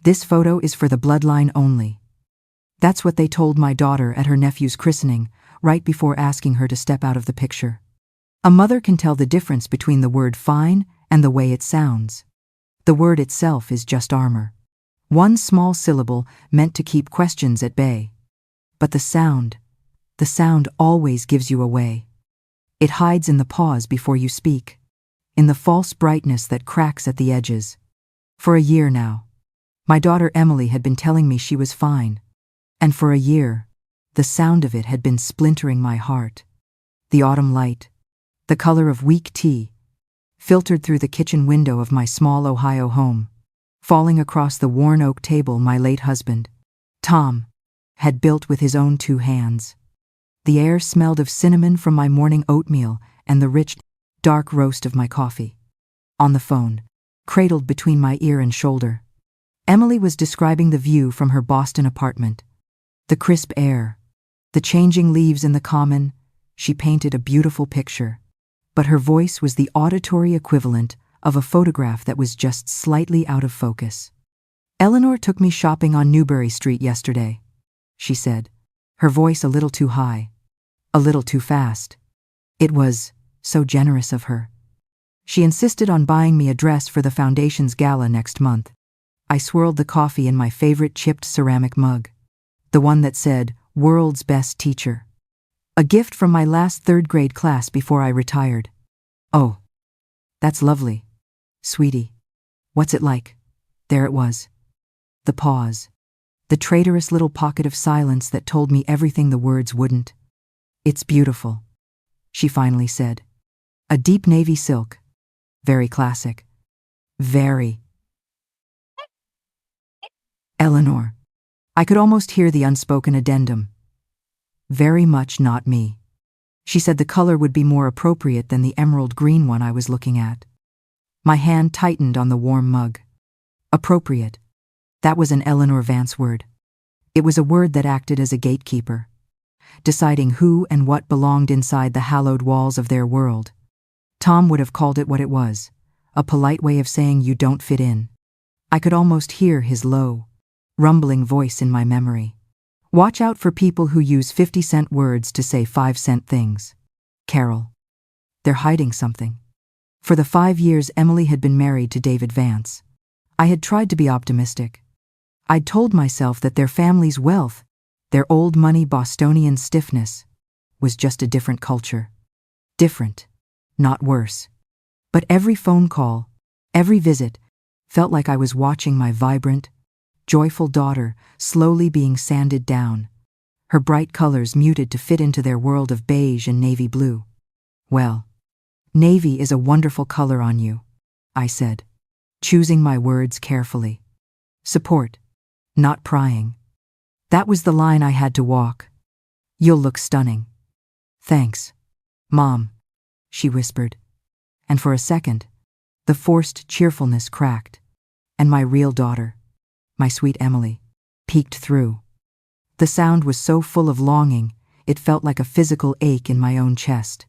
This photo is for the bloodline only. That's what they told my daughter at her nephew's christening, right before asking her to step out of the picture. A mother can tell the difference between the word fine and the way it sounds. The word itself is just armor. One small syllable meant to keep questions at bay. But the sound always gives you away. It hides in the pause before you speak, in the false brightness that cracks at the edges. For a year now, my daughter Emily had been telling me she was fine. And for a year, the sound of it had been splintering my heart. The autumn light, the color of weak tea, filtered through the kitchen window of my small Ohio home, falling across the worn oak table my late husband, Tom, had built with his own 2 hands. The air smelled of cinnamon from my morning oatmeal and the rich, dark roast of my coffee. On the phone, cradled between my ear and shoulder, Emily was describing the view from her Boston apartment. The crisp air, the changing leaves in the common. She painted a beautiful picture, but her voice was the auditory equivalent of a photograph that was just slightly out of focus. "Eleanor took me shopping on Newbury Street yesterday," she said, her voice a little too high, a little too fast. It was so generous of her. She insisted on buying me a dress for the Foundation's gala next month. I swirled the coffee in my favorite chipped ceramic mug, the one that said, "World's Best Teacher." A gift from my last 3rd grade class before I retired. "Oh, that's lovely, sweetie. What's it like?" There it was. The pause. The traitorous little pocket of silence that told me everything the words wouldn't. "It's beautiful," she finally said. "A deep navy silk. Very classic. Very." Eleanor. I could almost hear the unspoken addendum. "Very much not me." She said the color would be more appropriate than the emerald green one I was looking at. My hand tightened on the warm mug. Appropriate. That was an Eleanor Vance word. It was a word that acted as a gatekeeper, deciding who and what belonged inside the hallowed walls of their world. Tom would have called it what it was, a polite way of saying you don't fit in. I could almost hear his low, rumbling voice in my memory. "Watch out for people who use 50-cent words to say 5-cent things. Carol. They're hiding something." For the 5 years Emily had been married to David Vance, I had tried to be optimistic. I'd told myself that their family's wealth, their old money Bostonian stiffness, was just a different culture. Different, not worse. But every phone call, every visit, felt like I was watching my vibrant, joyful daughter slowly being sanded down, her bright colors muted to fit into their world of beige and navy blue. "Well, navy is a wonderful color on you," I said, choosing my words carefully. Support, not prying. That was the line I had to walk. "You'll look stunning." "Thanks, Mom," she whispered. And for a second, the forced cheerfulness cracked, and my real daughter, my sweet Emily, peeked through. The sound was so full of longing, it felt like a physical ache in my own chest.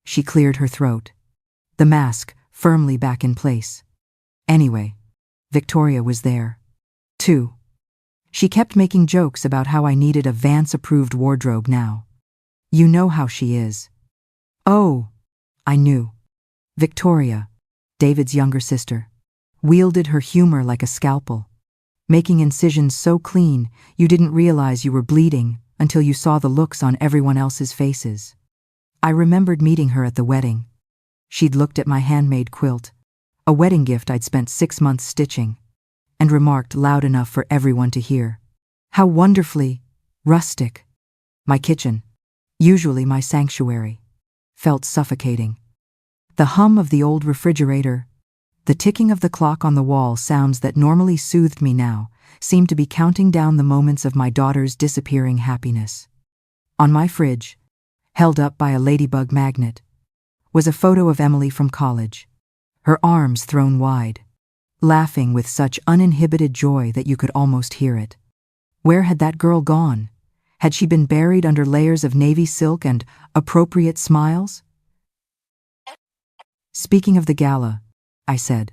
She cleared her throat, the mask firmly back in place. Anyway, Victoria was there, too. She kept making jokes about how I needed a Vance-approved wardrobe now. "You know how she is." Oh, I knew. Victoria, David's younger sister, wielded her humor like a scalpel, making incisions so clean you didn't realize you were bleeding until you saw the looks on everyone else's faces. I remembered meeting her at the wedding. She'd looked at my handmade quilt, a wedding gift I'd spent 6 months stitching, and remarked loud enough for everyone to hear, "How wonderfully rustic." My kitchen, usually my sanctuary, felt suffocating. The hum of the old refrigerator, the ticking of the clock on the wall, sounds that normally soothed me now, seemed to be counting down the moments of my daughter's disappearing happiness. On my fridge, held up by a ladybug magnet, was a photo of Emily from college, her arms thrown wide, laughing with such uninhibited joy that you could almost hear it. Where had that girl gone? Had she been buried under layers of navy silk and appropriate smiles? "Speaking of the gala," I said,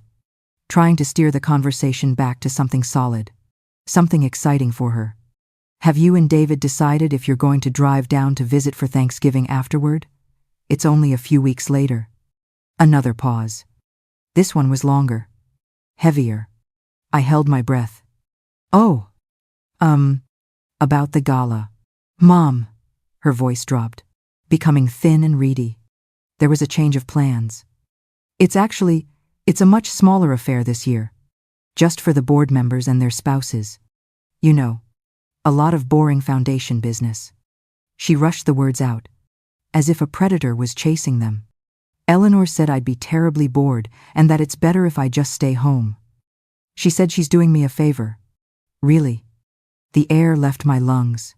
trying to steer the conversation back to something solid, something exciting for her. Have you and David decided if you're going to drive down to visit for Thanksgiving afterward? It's only a few weeks later. Another pause. This one was longer. Heavier. I held my breath. Oh. About the gala. Mom. Her voice dropped, becoming thin and reedy. There was a change of plans. It's a much smaller affair this year. Just for the board members and their spouses. You know, a lot of boring foundation business. She rushed the words out, as if a predator was chasing them. Eleanor said I'd be terribly bored and that it's better if I just stay home. She said she's doing me a favor. Really? The air left my lungs.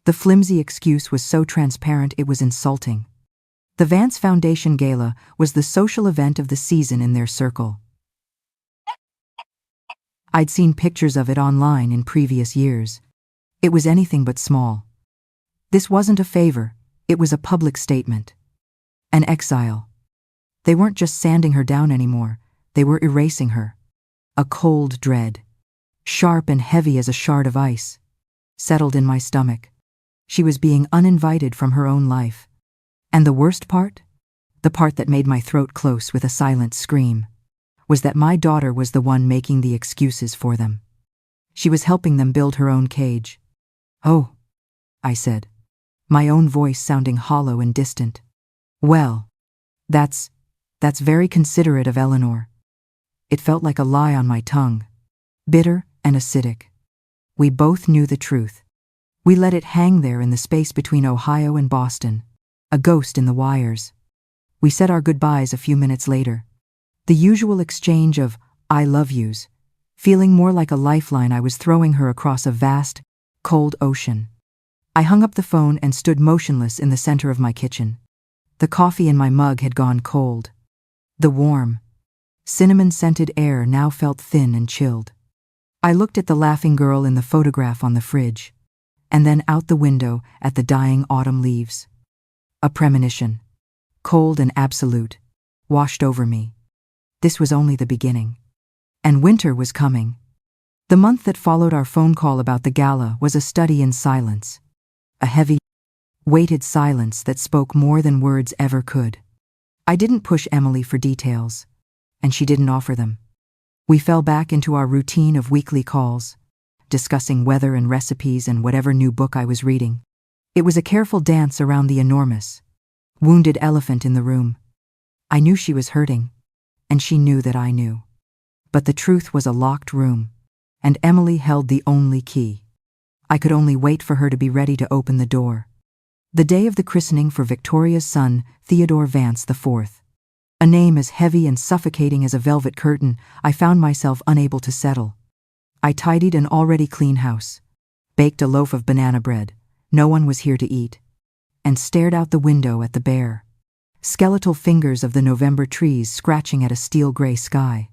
The flimsy excuse was so transparent it was insulting. The Vance Foundation Gala was the social event of the season in their circle. I'd seen pictures of it online in previous years. It was anything but small. This wasn't a favor, it was a public statement. An exile. They weren't just sanding her down anymore, they were erasing her. A cold dread, sharp and heavy as a shard of ice, settled in my stomach. She was being uninvited from her own life. And the worst part? The part that made my throat close with a silent scream, was that my daughter was the one making the excuses for them. She was helping them build her own cage. Oh, I said, my own voice sounding hollow and distant. Well, that's very considerate of Eleanor. It felt like a lie on my tongue, bitter and acidic. We both knew the truth. We let it hang there in the space between Ohio and Boston, a ghost in the wires. We said our goodbyes a few minutes later. The usual exchange of I love yous, feeling more like a lifeline I was throwing her across a vast, cold ocean. I hung up the phone and stood motionless in the center of my kitchen. The coffee in my mug had gone cold. The warm, cinnamon-scented air now felt thin and chilled. I looked at the laughing girl in the photograph on the fridge, and then out the window at the dying autumn leaves. A premonition, cold and absolute, washed over me. This was only the beginning. And winter was coming. The month that followed our phone call about the gala was a study in silence. A heavy, weighted silence that spoke more than words ever could. I didn't push Emily for details, and she didn't offer them. We fell back into our routine of weekly calls, discussing weather and recipes and whatever new book I was reading. It was a careful dance around the enormous, wounded elephant in the room. I knew she was hurting, and she knew that I knew. But the truth was a locked room, and Emily held the only key. I could only wait for her to be ready to open the door. The day of the christening for Victoria's son, Theodore Vance IV. A name as heavy and suffocating as a velvet curtain, I found myself unable to settle. I tidied an already clean house, baked a loaf of banana bread, no one was here to eat, and stared out the window at the bare, skeletal fingers of the November trees scratching at a steel-gray sky.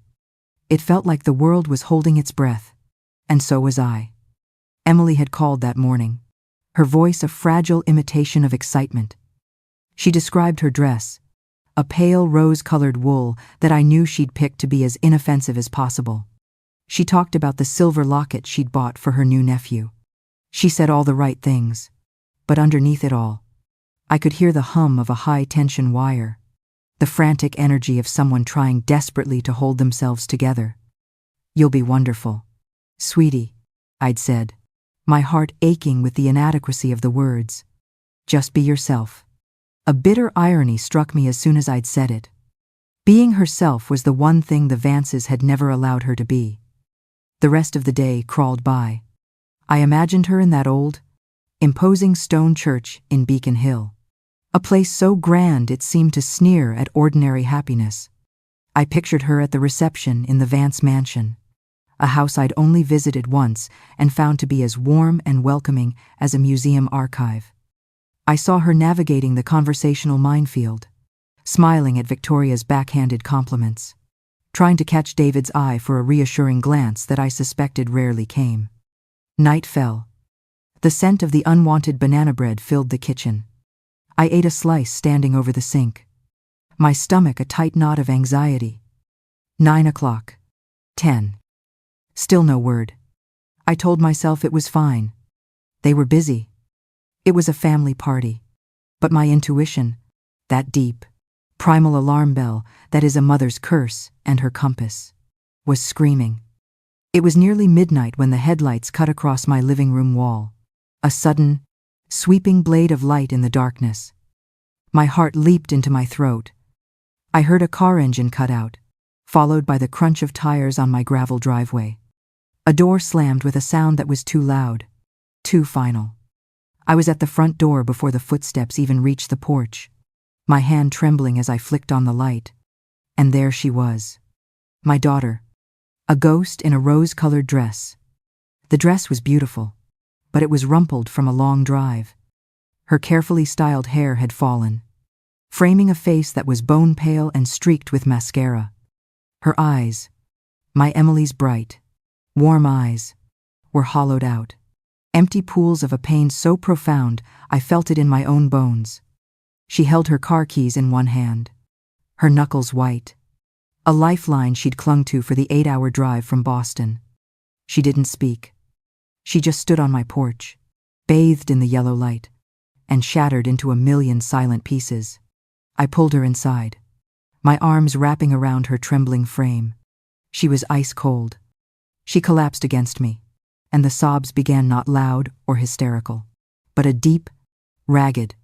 It felt like the world was holding its breath, and so was I. Emily had called that morning, her voice a fragile imitation of excitement. She described her dress, a pale rose-colored wool that I knew she'd picked to be as inoffensive as possible. She talked about the silver locket she'd bought for her new nephew. She said all the right things, but underneath it all, I could hear the hum of a high-tension wire, the frantic energy of someone trying desperately to hold themselves together. "You'll be wonderful, sweetie," I'd said, my heart aching with the inadequacy of the words. Just be yourself. A bitter irony struck me as soon as I'd said it. Being herself was the one thing the Vances had never allowed her to be. The rest of the day crawled by. I imagined her in that old, imposing stone church in Beacon Hill, a place so grand it seemed to sneer at ordinary happiness. I pictured her at the reception in the Vance mansion, a house I'd only visited once and found to be as warm and welcoming as a museum archive. I saw her navigating the conversational minefield, smiling at Victoria's backhanded compliments, trying to catch David's eye for a reassuring glance that I suspected rarely came. Night fell. The scent of the unwanted banana bread filled the kitchen. I ate a slice standing over the sink, my stomach a tight knot of anxiety. 9 o'clock. 10. Still no word. I told myself it was fine. They were busy. It was a family party. But my intuition, that deep, primal alarm bell that is a mother's curse and her compass, was screaming. It was nearly midnight when the headlights cut across my living room wall. A sudden, sweeping blade of light in the darkness. My heart leaped into my throat. I heard a car engine cut out, followed by the crunch of tires on my gravel driveway. A door slammed with a sound that was too loud, too final. I was at the front door before the footsteps even reached the porch, my hand trembling as I flicked on the light. And there she was. My daughter. A ghost in a rose-colored dress. The dress was beautiful, but it was rumpled from a long drive. Her carefully styled hair had fallen, framing a face that was bone-pale and streaked with mascara. Her eyes, my Emily's bright, warm eyes, were hollowed out, empty pools of a pain so profound I felt it in my own bones. She held her car keys in one hand, her knuckles white, a lifeline she'd clung to for the 8-hour drive from Boston. She didn't speak. She just stood on my porch, bathed in the yellow light, and shattered into a million silent pieces. I pulled her inside, my arms wrapping around her trembling frame. She was ice cold. She collapsed against me, and the sobs began not loud or hysterical, but a deep, ragged,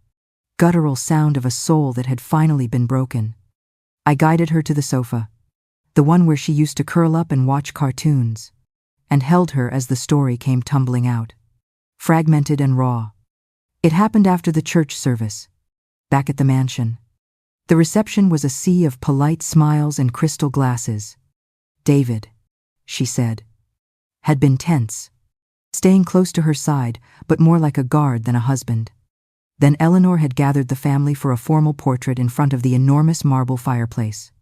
guttural sound of a soul that had finally been broken. I guided her to the sofa, the one where she used to curl up and watch cartoons, and held her as the story came tumbling out, fragmented and raw. It happened after the church service, back at the mansion. The reception was a sea of polite smiles and crystal glasses. David, she said, had been tense, staying close to her side, but more like a guard than a husband. Then Eleanor had gathered the family for a formal portrait in front of the enormous marble fireplace.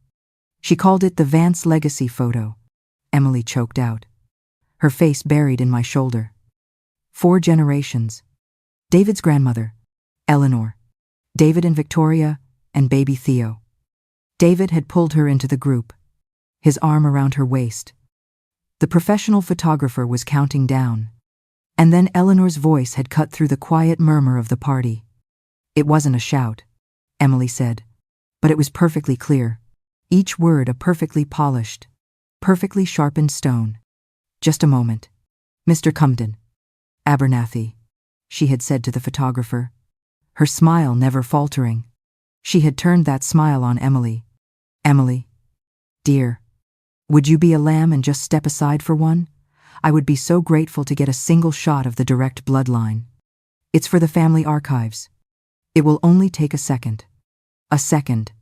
She called it the Vance legacy photo. Emily choked out, her face buried in my shoulder. 4 generations. David's grandmother, Eleanor, David and Victoria, and baby Theo. David had pulled her into the group, his arm around her waist. The professional photographer was counting down, and then Eleanor's voice had cut through the quiet murmur of the party. It wasn't a shout, Emily said, but it was perfectly clear, each word a perfectly polished, perfectly sharpened stone. Just a moment. Mr. Cumden. Abernathy, she had said to the photographer, her smile never faltering. She had turned that smile on Emily. Emily, dear, would you be a lamb and just step aside for one? I would be so grateful to get a single shot of the direct bloodline. It's for the family archives. It will only take a second. A second.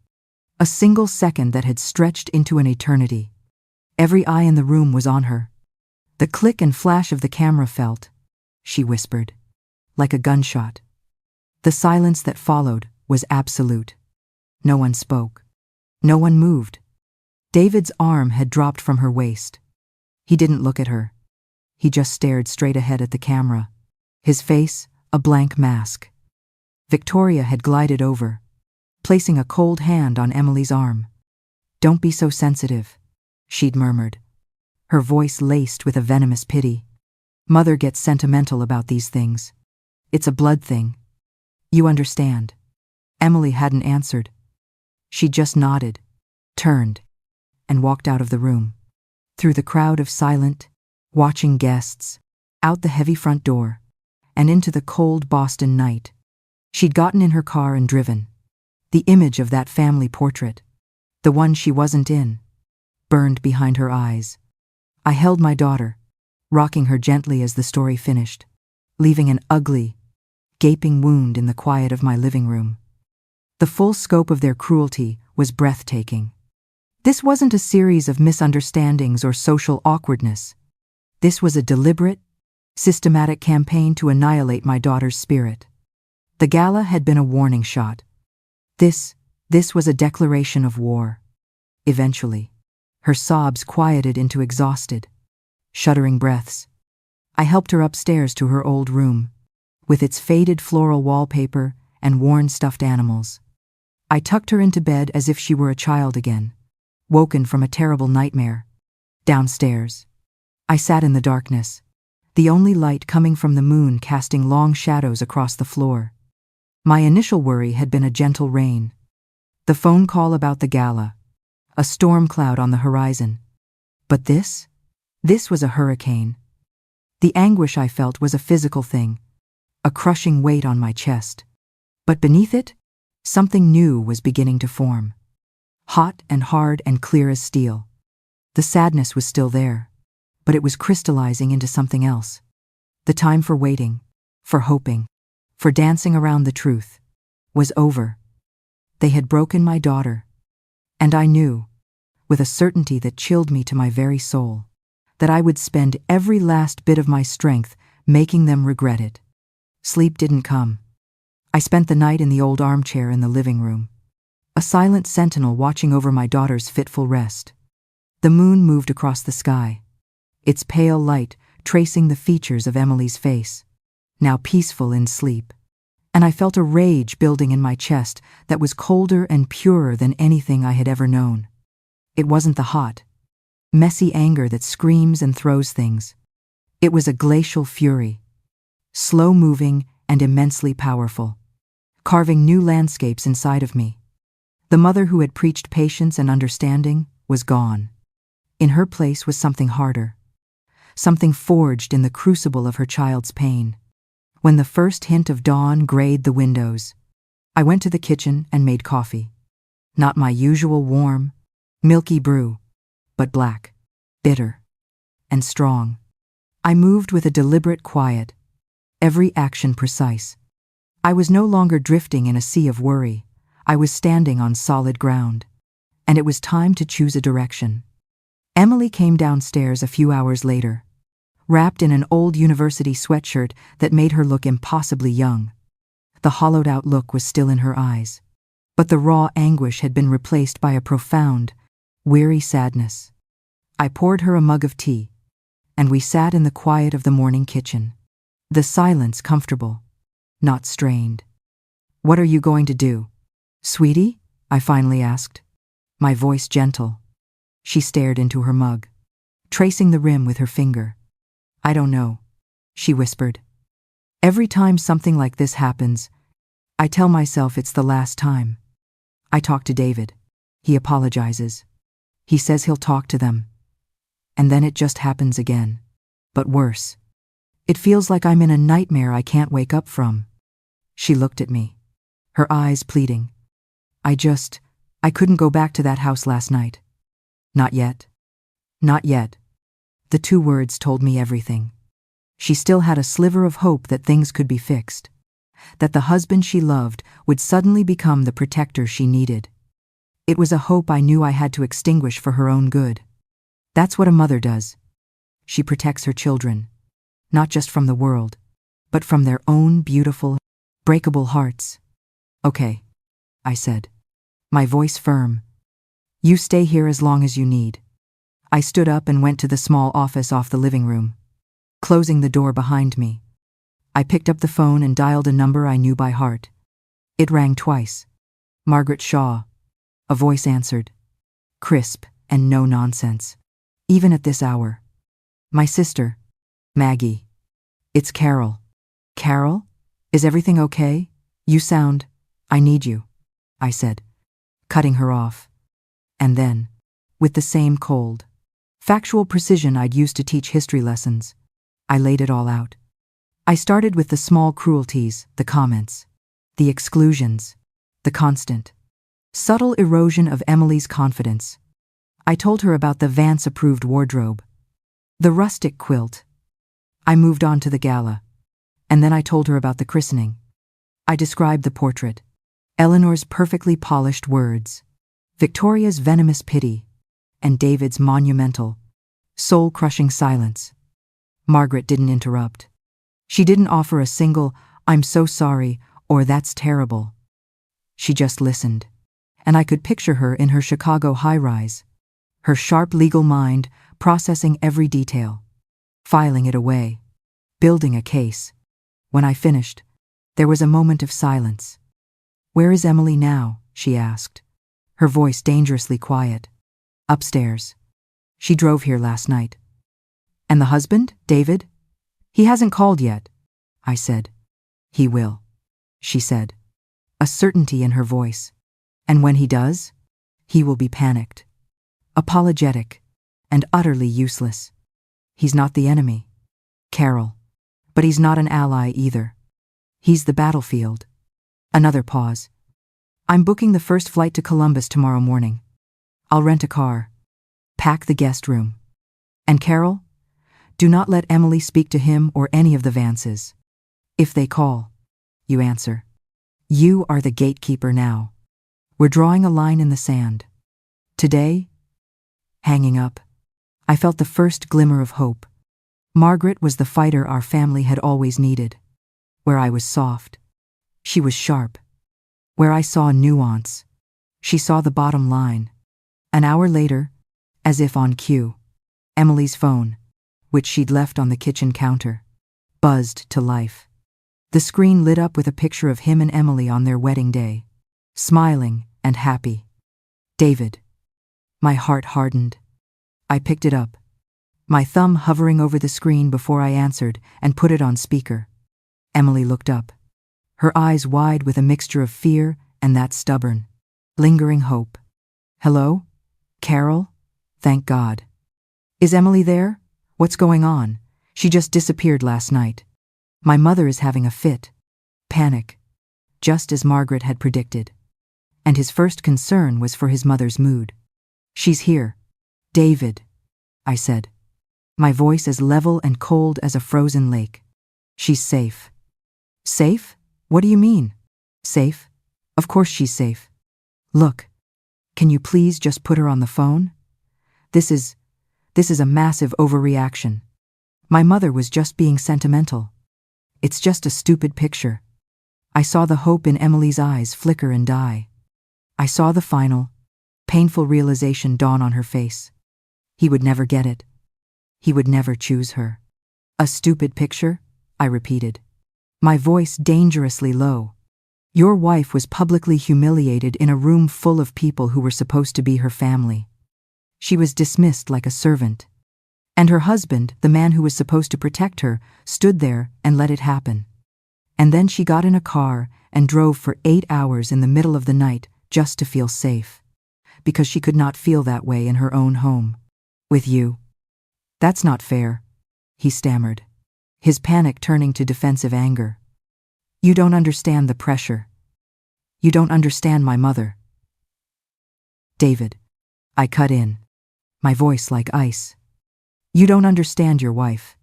A single second that had stretched into an eternity. Every eye in the room was on her. The click and flash of the camera felt, she whispered, like a gunshot. The silence that followed was absolute. No one spoke. No one moved. David's arm had dropped from her waist. He didn't look at her. He just stared straight ahead at the camera, his face a blank mask. Victoria had glided over, placing a cold hand on Emily's arm. Don't be so sensitive, she'd murmured, her voice laced with a venomous pity. Mother gets sentimental about these things. It's a blood thing. You understand. Emily hadn't answered. She just nodded, turned, and walked out of the room. Through the crowd of silent, watching guests, out the heavy front door, and into the cold Boston night. She'd gotten in her car and driven. The image of that family portrait, the one she wasn't in, burned behind her eyes. I held my daughter, rocking her gently as the story finished, leaving an ugly, gaping wound in the quiet of my living room. The full scope of their cruelty was breathtaking. This wasn't a series of misunderstandings or social awkwardness. This was a deliberate, systematic campaign to annihilate my daughter's spirit. The gala had been a warning shot. This was a declaration of war. Eventually, her sobs quieted into exhausted, shuddering breaths. I helped her upstairs to her old room, with its faded floral wallpaper and worn stuffed animals. I tucked her into bed as if she were a child again, woken from a terrible nightmare. Downstairs. I sat in the darkness, the only light coming from the moon casting long shadows across the floor. My initial worry had been a gentle rain. The phone call about the gala. A storm cloud on the horizon. But this was a hurricane. The anguish I felt was a physical thing, a crushing weight on my chest. But beneath it, something new was beginning to form. Hot and hard and clear as steel. The sadness was still there, but it was crystallizing into something else. The time for waiting, for hoping, for dancing around the truth, was over. They had broken my daughter, and I knew, with a certainty that chilled me to my very soul, that I would spend every last bit of my strength making them regret it. Sleep didn't come. I spent the night in the old armchair in the living room, a silent sentinel watching over my daughter's fitful rest. The moon moved across the sky, its pale light tracing the features of Emily's face, now peaceful in sleep, and I felt a rage building in my chest that was colder and purer than anything I had ever known. It wasn't the hot, messy anger that screams and throws things. It was a glacial fury, slow-moving and immensely powerful, carving new landscapes inside of me. The mother who had preached patience and understanding was gone. In her place was something harder, something forged in the crucible of her child's pain. When the first hint of dawn grayed the windows, I went to the kitchen and made coffee. Not my usual warm, milky brew, but black, bitter, and strong. I moved with a deliberate quiet, every action precise. I was no longer drifting in a sea of worry. I was standing on solid ground, and it was time to choose a direction. Emily came downstairs a few hours later, wrapped in an old university sweatshirt that made her look impossibly young. The hollowed-out look was still in her eyes, but the raw anguish had been replaced by a profound, weary sadness. I poured her a mug of tea, and we sat in the quiet of the morning kitchen, the silence comfortable, not strained. "What are you going to do, sweetie?" I finally asked, my voice gentle. She stared into her mug, tracing the rim with her finger. "I don't know," she whispered. "Every time something like this happens, I tell myself it's the last time. I talk to David. He apologizes. He says he'll talk to them. And then it just happens again. But worse. It feels like I'm in a nightmare I can't wake up from." She looked at me, her eyes pleading. I couldn't go back to that house last night. Not yet. Not yet." The two words told me everything. She still had a sliver of hope that things could be fixed, that the husband she loved would suddenly become the protector she needed. It was a hope I knew I had to extinguish for her own good. That's what a mother does. She protects her children, not just from the world, but from their own beautiful, breakable hearts. "Okay," I said, my voice firm. "You stay here as long as you need." I stood up and went to the small office off the living room, closing the door behind me. I picked up the phone and dialed a number I knew by heart. It rang twice. "Margaret Shaw." A voice answered, crisp and no nonsense, even at this hour. "My sister, Maggie. It's Carol." "Carol? Is everything okay? You sound— I need you," I said, cutting her off. And then, with the same cold, factual precision I'd used to teach history lessons, I laid it all out. I started with the small cruelties, the comments, the exclusions, the constant, subtle erosion of Emily's confidence. I told her about the Vance-approved wardrobe, the rustic quilt. I moved on to the gala, and then I told her about the christening. I described the portrait, Eleanor's perfectly polished words, Victoria's venomous pity, and David's monumental, soul-crushing silence. Margaret didn't interrupt. She didn't offer a single, "I'm so sorry," or "That's terrible." She just listened, and I could picture her in her Chicago high-rise, her sharp legal mind processing every detail, filing it away, building a case. When I finished, there was a moment of silence. "Where is Emily now?" she asked, her voice dangerously quiet. "Upstairs. She drove here last night. And the husband, David? He hasn't called yet, I said. He will, she said, a certainty in her voice. And when he does, he will be panicked, apologetic, and utterly useless. He's not the enemy, Carol, but he's not an ally either. He's the battlefield. Another pause. I'm booking the first flight to Columbus tomorrow morning. I'll rent a car. Pack the guest room. And Carol, do not let Emily speak to him or any of the Vances. If they call, you answer. You are the gatekeeper now. We're drawing a line in the sand. Today, hanging up, I felt the first glimmer of hope. Margaret was the fighter our family had always needed. Where I was soft, she was sharp. Where I saw nuance, she saw the bottom line. An hour later, as if on cue, Emily's phone, which she'd left on the kitchen counter, buzzed to life. The screen lit up with a picture of him and Emily on their wedding day, smiling and happy. David. My heart hardened. I picked it up, my thumb hovering over the screen before I answered, and put it on speaker. Emily looked up, her eyes wide with a mixture of fear and that stubborn, lingering hope. Hello? Carol? Thank God. Is Emily there? What's going on? She just disappeared last night. My mother is having a fit. Panic. Just as Margaret had predicted. And his first concern was for his mother's mood. She's here. David, I said, my voice as level and cold as a frozen lake. She's safe. Safe? What do you mean? Safe? Of course she's safe. Look, can you please just put her on the phone? This is a massive overreaction. My mother was just being sentimental. It's just a stupid picture. I saw the hope in Emily's eyes flicker and die. I saw the final, painful realization dawn on her face. He would never get it. He would never choose her. A stupid picture? I repeated, my voice dangerously low. Your wife was publicly humiliated in a room full of people who were supposed to be her family. She was dismissed like a servant. And her husband, the man who was supposed to protect her, stood there and let it happen. And then she got in a car and drove for 8 hours in the middle of the night just to feel safe. Because she could not feel that way in her own home. With you. That's not fair, he stammered, his panic turning to defensive anger. You don't understand the pressure. You don't understand my mother. David. I cut in, my voice like ice. You don't understand your wife.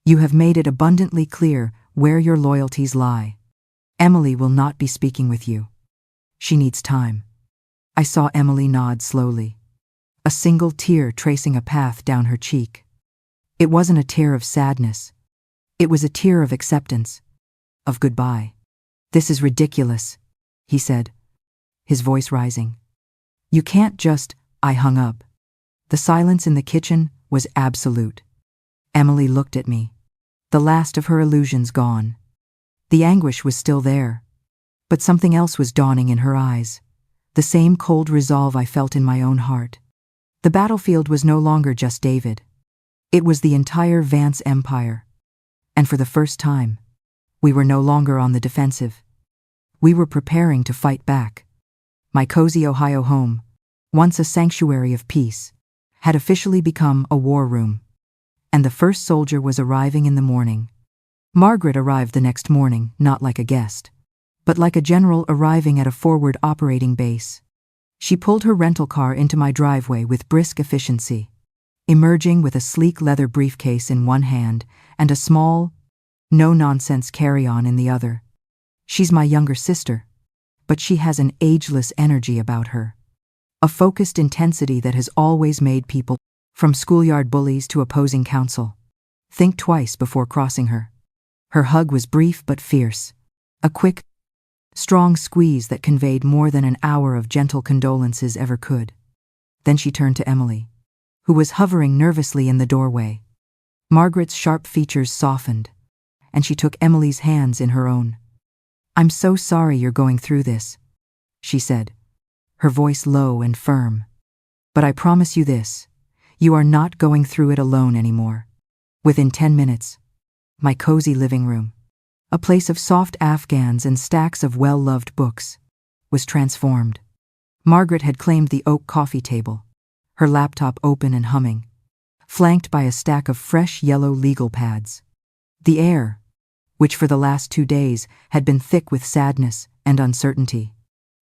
You have made it abundantly clear where your loyalties lie. Emily will not be speaking with you. She needs time. I saw Emily nod slowly, a single tear tracing a path down her cheek. It wasn't a tear of sadness. It was a tear of acceptance, of goodbye. This is ridiculous, he said, his voice rising. You can't just. I hung up. The silence in the kitchen was absolute. Emily looked at me, the last of her illusions gone. The anguish was still there, but something else was dawning in her eyes, the same cold resolve I felt in my own heart. The battlefield was no longer just David. It was the entire Vance empire. And for the first time, we were no longer on the defensive. We were preparing to fight back. My cozy Ohio home, once a sanctuary of peace, had officially become a war room. And the first soldier was arriving in the morning. Margaret arrived the next morning, not like a guest, but like a general arriving at a forward operating base. She pulled her rental car into my driveway with brisk efficiency, emerging with a sleek leather briefcase in one hand and a small, no-nonsense carry-on in the other. She's my younger sister, but she has an ageless energy about her. A focused intensity that has always made people, from schoolyard bullies to opposing counsel, think twice before crossing her. Her hug was brief but fierce, a quick, strong squeeze that conveyed more than an hour of gentle condolences ever could. Then she turned to Emily, who was hovering nervously in the doorway. Margaret's sharp features softened, and she took Emily's hands in her own. I'm so sorry you're going through this, she said, her voice low and firm. But I promise you this, You are not going through it alone anymore. Within 10 minutes, my cozy living room, a place of soft Afghans and stacks of well-loved books, was transformed. Margaret had claimed the oak coffee table, her laptop open and humming, flanked by a stack of fresh yellow legal pads. The air, which for the last 2 days had been thick with sadness and uncertainty,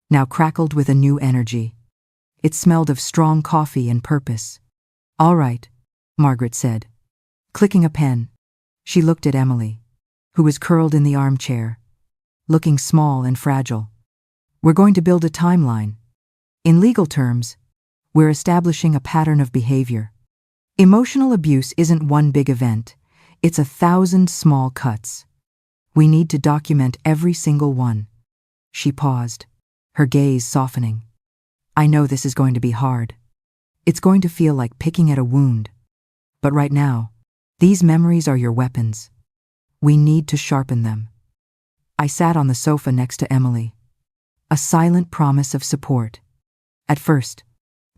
now crackled with a new energy. It smelled of strong coffee and purpose. "All right," Margaret said. Clicking a pen, she looked at Emily, who was curled in the armchair, looking small and fragile. "We're going to build a timeline. In legal terms, we're establishing a pattern of behavior. Emotional abuse isn't one big event, it's 1,000 small cuts. We need to document every single one." She paused, her gaze softening. "I know this is going to be hard. It's going to feel like picking at a wound. But right now, these memories are your weapons. We need to sharpen them." I sat on the sofa next to Emily, a silent promise of support. At first,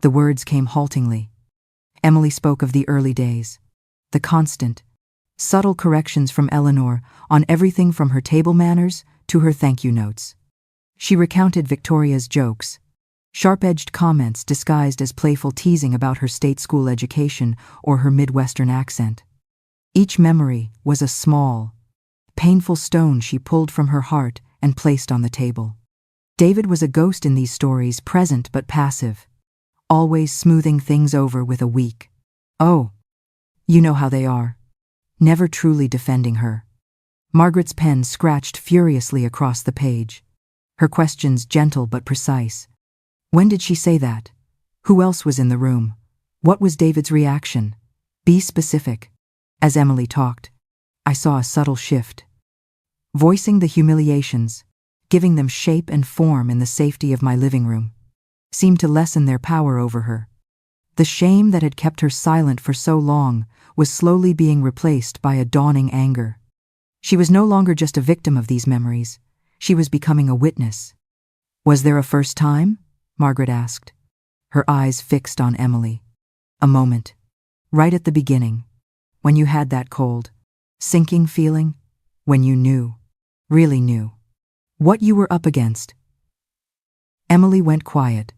the words came haltingly. Emily spoke of the early days, the constant, subtle corrections from Eleanor on everything from her table manners to her thank you notes. She recounted Victoria's jokes, sharp-edged comments disguised as playful teasing about her state school education or her Midwestern accent. Each memory was a small, painful stone she pulled from her heart and placed on the table. David was a ghost in these stories, present but passive, always smoothing things over with a weak, "Oh, you know how they are," never truly defending her. Margaret's pen scratched furiously across the page, her questions gentle but precise. "When did she say that? Who else was in the room? What was David's reaction? Be specific." As Emily talked, I saw a subtle shift. Voicing the humiliations, giving them shape and form in the safety of my living room, seemed to lessen their power over her. The shame that had kept her silent for so long was slowly being replaced by a dawning anger. She was no longer just a victim of these memories, she was becoming a witness. "Was there a first time?" Margaret asked, her eyes fixed on Emily. "A moment. Right at the beginning. When you had that cold, sinking feeling. When you knew, really knew, what you were up against." Emily went quiet.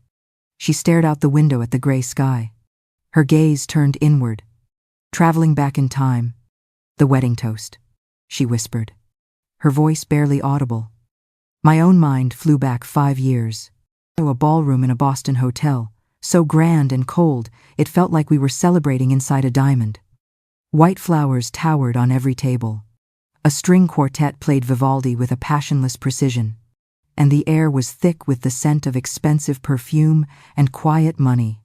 She stared out the window at the gray sky. Her gaze turned inward, traveling back in time. "The wedding toast," she whispered, her voice barely audible. My own mind flew back 5 years. A ballroom in a Boston hotel, so grand and cold it felt like we were celebrating inside a diamond. White flowers towered on every table. A string quartet played Vivaldi with a passionless precision, and the air was thick with the scent of expensive perfume and quiet money.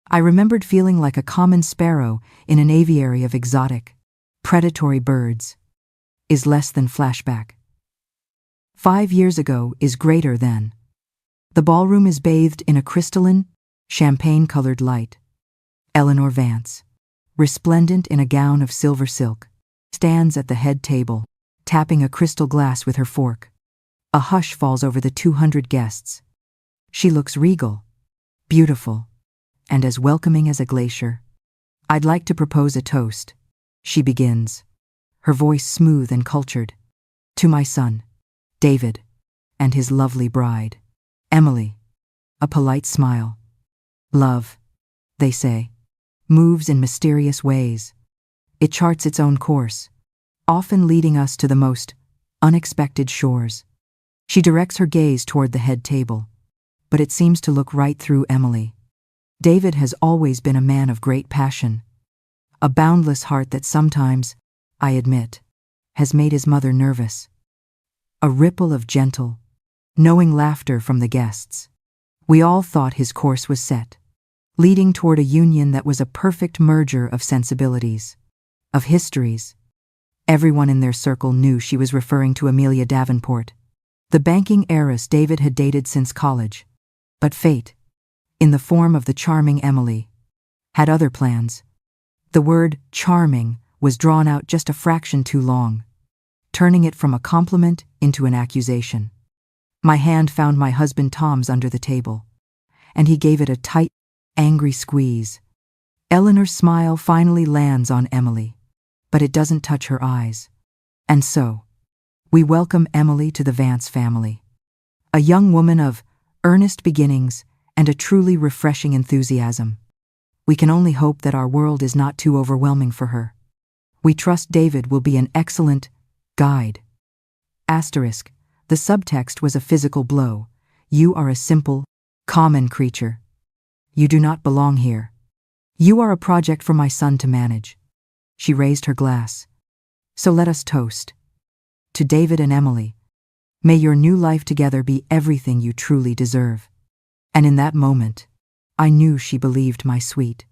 I remembered feeling like a common sparrow in an aviary of exotic, predatory birds. Is less than flashback. 5 years ago is greater than. The ballroom is bathed in a crystalline, champagne-colored light. Eleanor Vance, resplendent in a gown of silver silk, stands at the head table, tapping a crystal glass with her fork. A hush falls over the 200 guests. She looks regal, beautiful, and as welcoming as a glacier. "I'd like to propose a toast," she begins, her voice smooth and cultured. "To my son, David, and his lovely bride, Emily." A polite smile. "Love," they say, moves in mysterious ways. It charts its own course, often leading us to the most unexpected shores. She directs her gaze toward the head table, but it seems to look right through Emily. David has always been a man of great passion, a boundless heart that sometimes, I admit, has made his mother nervous. A ripple of gentle, knowing laughter from the guests. We all thought his course was set, leading toward a union that was a perfect merger of sensibilities, of histories. Everyone in their circle knew she was referring to Amelia Davenport, the banking heiress David had dated since college. But fate, in the form of the charming Emily, had other plans. The word charming was drawn out just a fraction too long, turning it from a compliment into an accusation. My hand found my husband Tom's under the table, and he gave it a tight, angry squeeze. Eleanor's smile finally lands on Emily, but it doesn't touch her eyes. And so, we welcome Emily to the Vance family. A young woman of earnest beginnings and a truly refreshing enthusiasm. We can only hope that our world is not too overwhelming for her. We trust David will be an excellent guide. Asterisk. The subtext was a physical blow. You are a simple, common creature. You do not belong here. You are a project for my son to manage. She raised her glass. So let us toast. To David and Emily. May your new life together be everything you truly deserve. And in that moment, I knew she believed my sweet,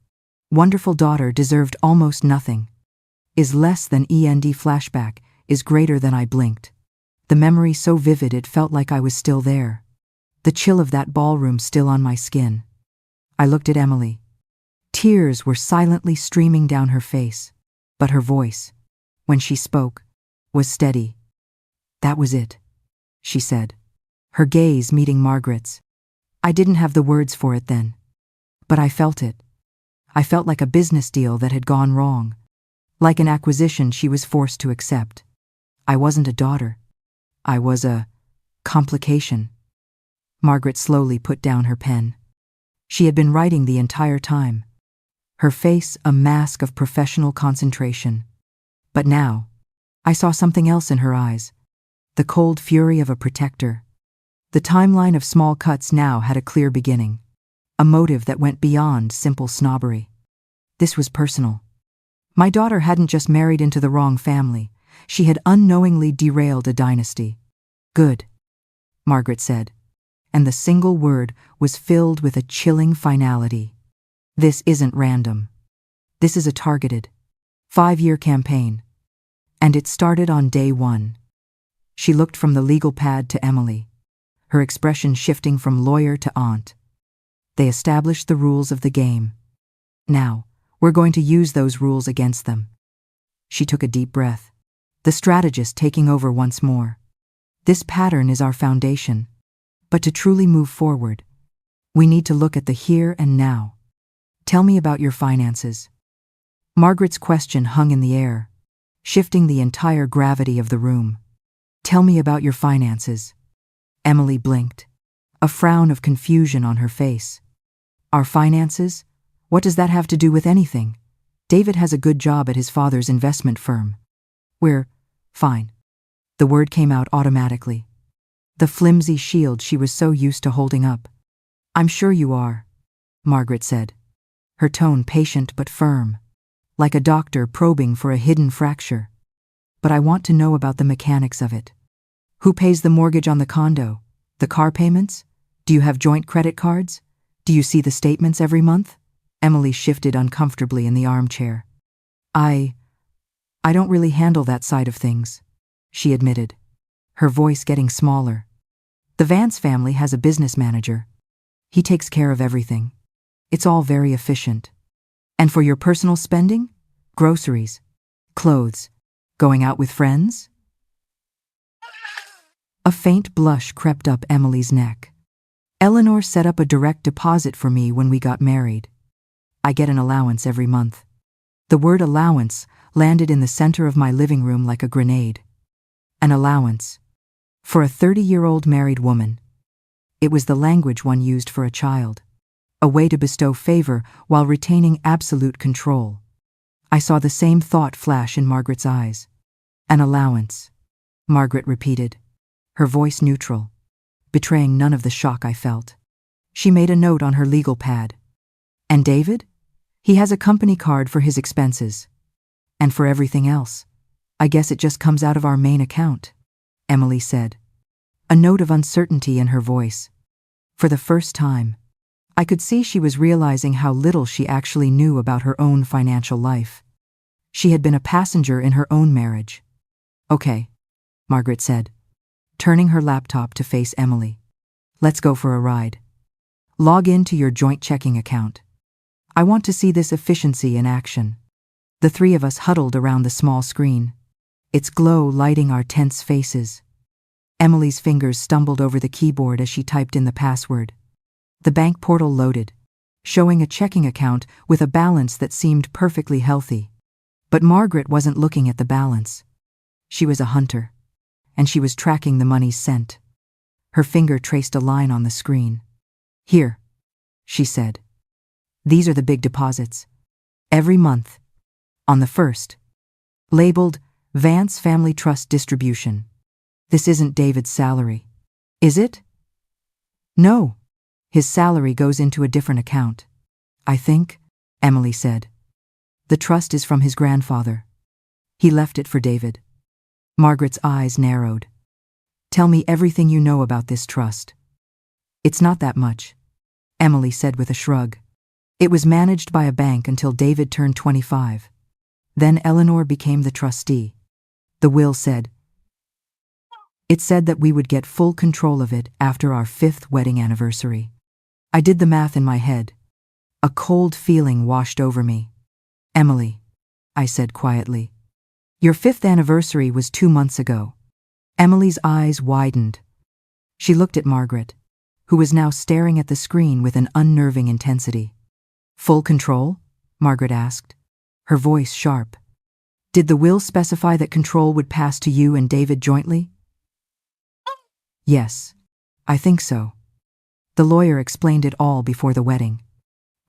wonderful daughter deserved almost nothing. Is less than END flashback, is greater than I blinked. The memory so vivid it felt like I was still there. The chill of that ballroom still on my skin. I looked at Emily. Tears were silently streaming down her face, but her voice, when she spoke, was steady. That was it, she said, her gaze meeting Margaret's. I didn't have the words for it then, but I felt it. I felt like a business deal that had gone wrong, like an acquisition she was forced to accept. I wasn't a daughter. I was a complication. Margaret slowly put down her pen. She had been writing the entire time, her face a mask of professional concentration. But now, I saw something else in her eyes, the cold fury of a protector. The timeline of small cuts now had a clear beginning, a motive that went beyond simple snobbery. This was personal. My daughter hadn't just married into the wrong family, she had unknowingly derailed a dynasty. Good, Margaret said, and the single word was filled with a chilling finality. This isn't random. This is a targeted, 5-year campaign. And it started on day 1. She looked from the legal pad to Emily, her expression shifting from lawyer to aunt. They established the rules of the game. Now, we're going to use those rules against them. She took a deep breath, the strategist taking over once more. This pattern is our foundation. But to truly move forward, we need to look at the here and now. Tell me about your finances. Margaret's question hung in the air, shifting the entire gravity of the room. Tell me about your finances. Emily blinked, a frown of confusion on her face. Our finances? What does that have to do with anything? David has a good job at his father's investment firm. We're fine. The word came out automatically. The flimsy shield she was so used to holding up. I'm sure you are, Margaret said, her tone patient but firm, like a doctor probing for a hidden fracture. But I want to know about the mechanics of it. Who pays the mortgage on the condo? The car payments? Do you have joint credit cards? Do you see the statements every month? Emily shifted uncomfortably in the armchair. I don't really handle that side of things, she admitted, her voice getting smaller. The Vance family has a business manager. He takes care of everything. It's all very efficient. And for your personal spending? Groceries, clothes, going out with friends? A faint blush crept up Emily's neck. Eleanor set up a direct deposit for me when we got married. I get an allowance every month. The word allowance landed in the center of my living room like a grenade. An allowance. For a 30-year-old married woman. It was the language one used for a child. A way to bestow favor while retaining absolute control. I saw the same thought flash in Margaret's eyes. An allowance, Margaret repeated, her voice neutral, betraying none of the shock I felt. She made a note on her legal pad. And David? He has a company card for his expenses. And for everything else, I guess it just comes out of our main account, Emily said, a note of uncertainty in her voice. For the first time, I could see she was realizing how little she actually knew about her own financial life. She had been a passenger in her own marriage. Okay, Margaret said, turning her laptop to face Emily. Let's go for a ride. Log in to your joint checking account. I want to see this efficiency in action. The three of us huddled around the small screen, its glow lighting our tense faces. Emily's fingers stumbled over the keyboard as she typed in the password. The bank portal loaded, showing a checking account with a balance that seemed perfectly healthy. But Margaret wasn't looking at the balance. She was a hunter, and she was tracking the money's scent. Her finger traced a line on the screen. "Here," she said. "These are the big deposits. Every month. On the 1st. Labeled Vance Family Trust Distribution. This isn't David's salary, is it?" "No. His salary goes into a different account, I think," Emily said. "The trust is from his grandfather. He left it for David." Margaret's eyes narrowed. "Tell me everything you know about this trust." "It's not that much," Emily said with a shrug. "It was managed by a bank until David turned 25. Then Eleanor became the trustee. The will said that we would get full control of it after our 5th wedding anniversary. I did the math in my head. A cold feeling washed over me. "Emily," I said quietly, "your 5th anniversary was 2 months ago." Emily's eyes widened. She looked at Margaret, who was now staring at the screen with an unnerving intensity. "Full control?" Margaret asked, her voice sharp. "Did the will specify that control would pass to you and David jointly?" "Yes, I think so. The lawyer explained it all before the wedding.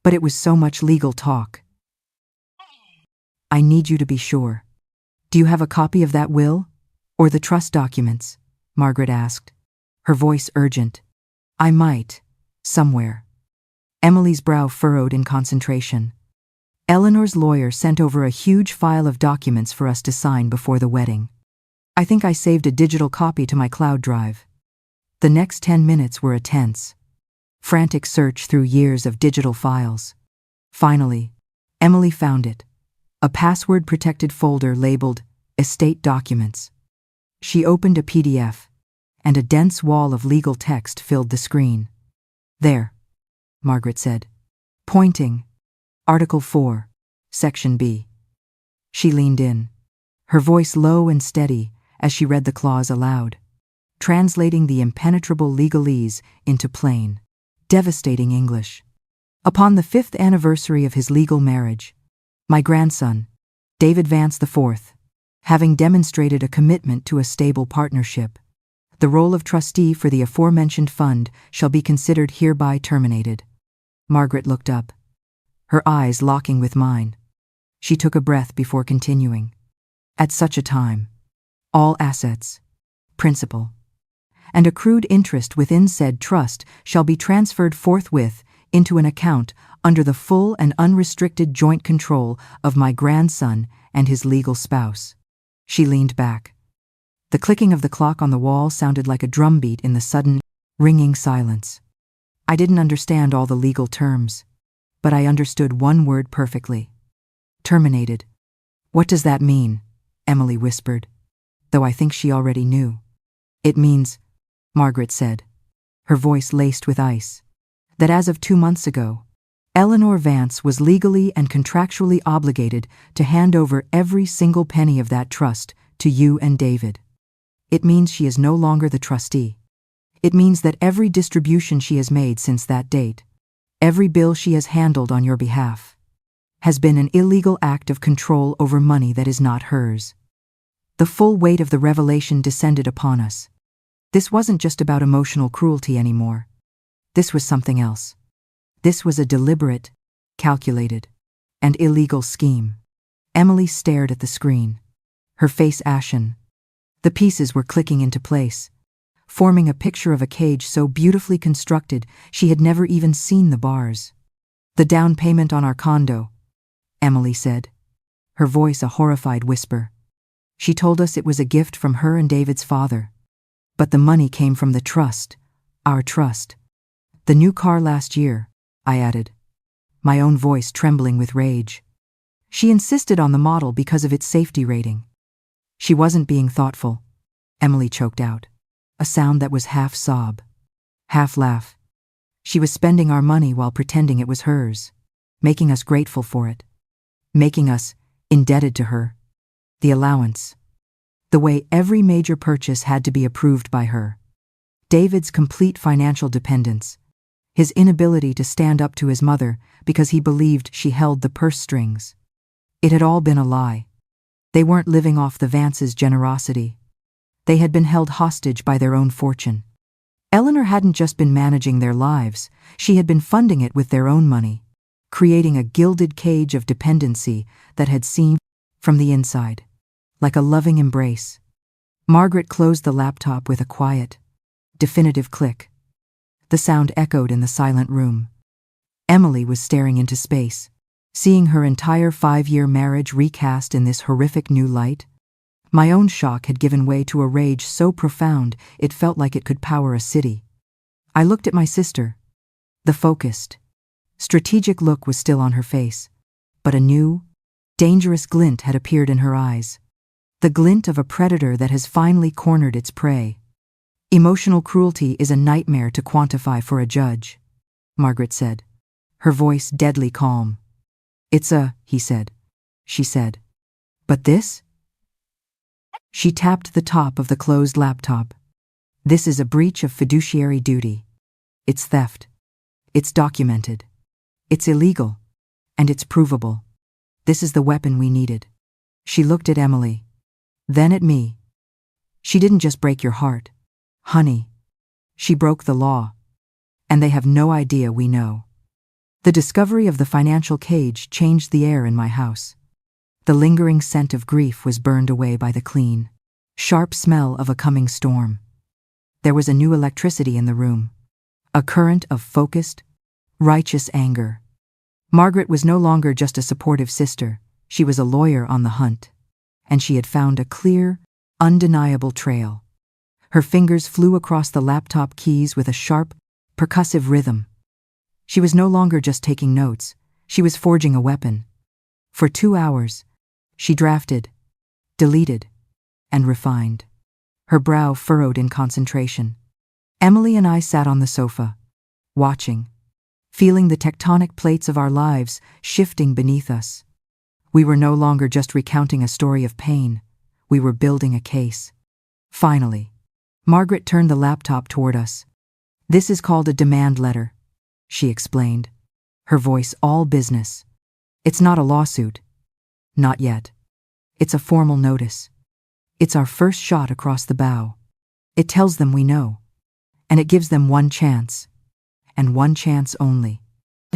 But it was so much legal talk." "I need you to be sure. Do you have a copy of that will? Or the trust documents?" Margaret asked, her voice urgent. "I might. Somewhere." Emily's brow furrowed in concentration. "Eleanor's lawyer sent over a huge file of documents for us to sign before the wedding. I think I saved a digital copy to my cloud drive." The next 10 minutes were a tense, frantic search through years of digital files. Finally, Emily found it, a password-protected folder labeled Estate Documents. She opened a PDF, and a dense wall of legal text filled the screen. "There," Margaret said, pointing. "Article 4, Section B." She leaned in, her voice low and steady as she read the clause aloud, translating the impenetrable legalese into plain, devastating English. "Upon the 5th anniversary of his legal marriage, my grandson, David Vance IV, having demonstrated a commitment to a stable partnership, the role of trustee for the aforementioned fund shall be considered hereby terminated." Margaret looked up, her eyes locking with mine. She took a breath before continuing. "At such a time, all assets, principal, and accrued interest within said trust shall be transferred forthwith into an account under the full and unrestricted joint control of my grandson and his legal spouse." She leaned back. The clicking of the clock on the wall sounded like a drumbeat in the sudden, ringing silence. I didn't understand all the legal terms, but I understood one word perfectly. "Terminated." "What does that mean?" Emily whispered, though I think she already knew. "It means," Margaret said, her voice laced with ice, "that as of 2 months ago, Eleanor Vance was legally and contractually obligated to hand over every single penny of that trust to you and David. It means she is no longer the trustee. It means that every distribution she has made since that date, every bill she has handled on your behalf, has been an illegal act of control over money that is not hers." The full weight of the revelation descended upon us. This wasn't just about emotional cruelty anymore. This was something else. This was a deliberate, calculated, and illegal scheme. Emily stared at the screen, her face ashen. The pieces were clicking into place, forming a picture of a cage so beautifully constructed she had never even seen the bars. "The down payment on our condo," Emily said, her voice a horrified whisper. "She told us it was a gift from her and David's father. But the money came from the trust, our trust. The new car last year," I added, my own voice trembling with rage. "She insisted on the model because of its safety rating. She wasn't being thoughtful," Emily choked out, a sound that was half sob, half laugh. "She was spending our money while pretending it was hers, making us grateful for it, making us indebted to her. The allowance, the way every major purchase had to be approved by her. David's complete financial dependence. his inability to stand up to his mother because he believed she held the purse strings. It had all been a lie. They weren't living off the Vances' generosity. They had been held hostage by their own fortune. Eleanor hadn't just been managing their lives, she had been funding it with their own money, creating a gilded cage of dependency that had seemed from the inside, like a loving embrace. Margaret closed the laptop with a quiet, definitive click. The sound echoed in the silent room. Emily was staring into space, seeing her entire 5-year marriage recast in this horrific new light. My own shock had given way to a rage so profound it felt like it could power a city. I looked at my sister. The focused, strategic look was still on her face, but a new, dangerous glint had appeared in her eyes. The glint of a predator that has finally cornered its prey. Emotional cruelty is a nightmare to quantify for a judge, Margaret said, her voice deadly calm. He said. She said. But this? She tapped the top of the closed laptop. This is a breach of fiduciary duty. It's theft. It's documented. It's illegal. And it's provable. This is the weapon we needed. She looked at Emily. Then at me. She didn't just break your heart, honey. She broke the law. And they have no idea we know. The discovery of the financial cage changed the air in my house. The lingering scent of grief was burned away by the clean, sharp smell of a coming storm. There was a new electricity in the room, a current of focused, righteous anger. Margaret was no longer just a supportive sister, she was a lawyer on the hunt, and she had found a clear, undeniable trail. Her fingers flew across the laptop keys with a sharp, percussive rhythm. She was no longer just taking notes, she was forging a weapon. For 2 hours, she drafted, deleted, and refined. Her brow furrowed in concentration. Emily and I sat on the sofa, watching, feeling the tectonic plates of our lives shifting beneath us. We were no longer just recounting a story of pain, we were building a case. Finally, Margaret turned the laptop toward us. This is called a demand letter, she explained, her voice all business. It's not a lawsuit. Not yet. It's a formal notice. It's our first shot across the bow. It tells them we know. And it gives them one chance. And one chance only.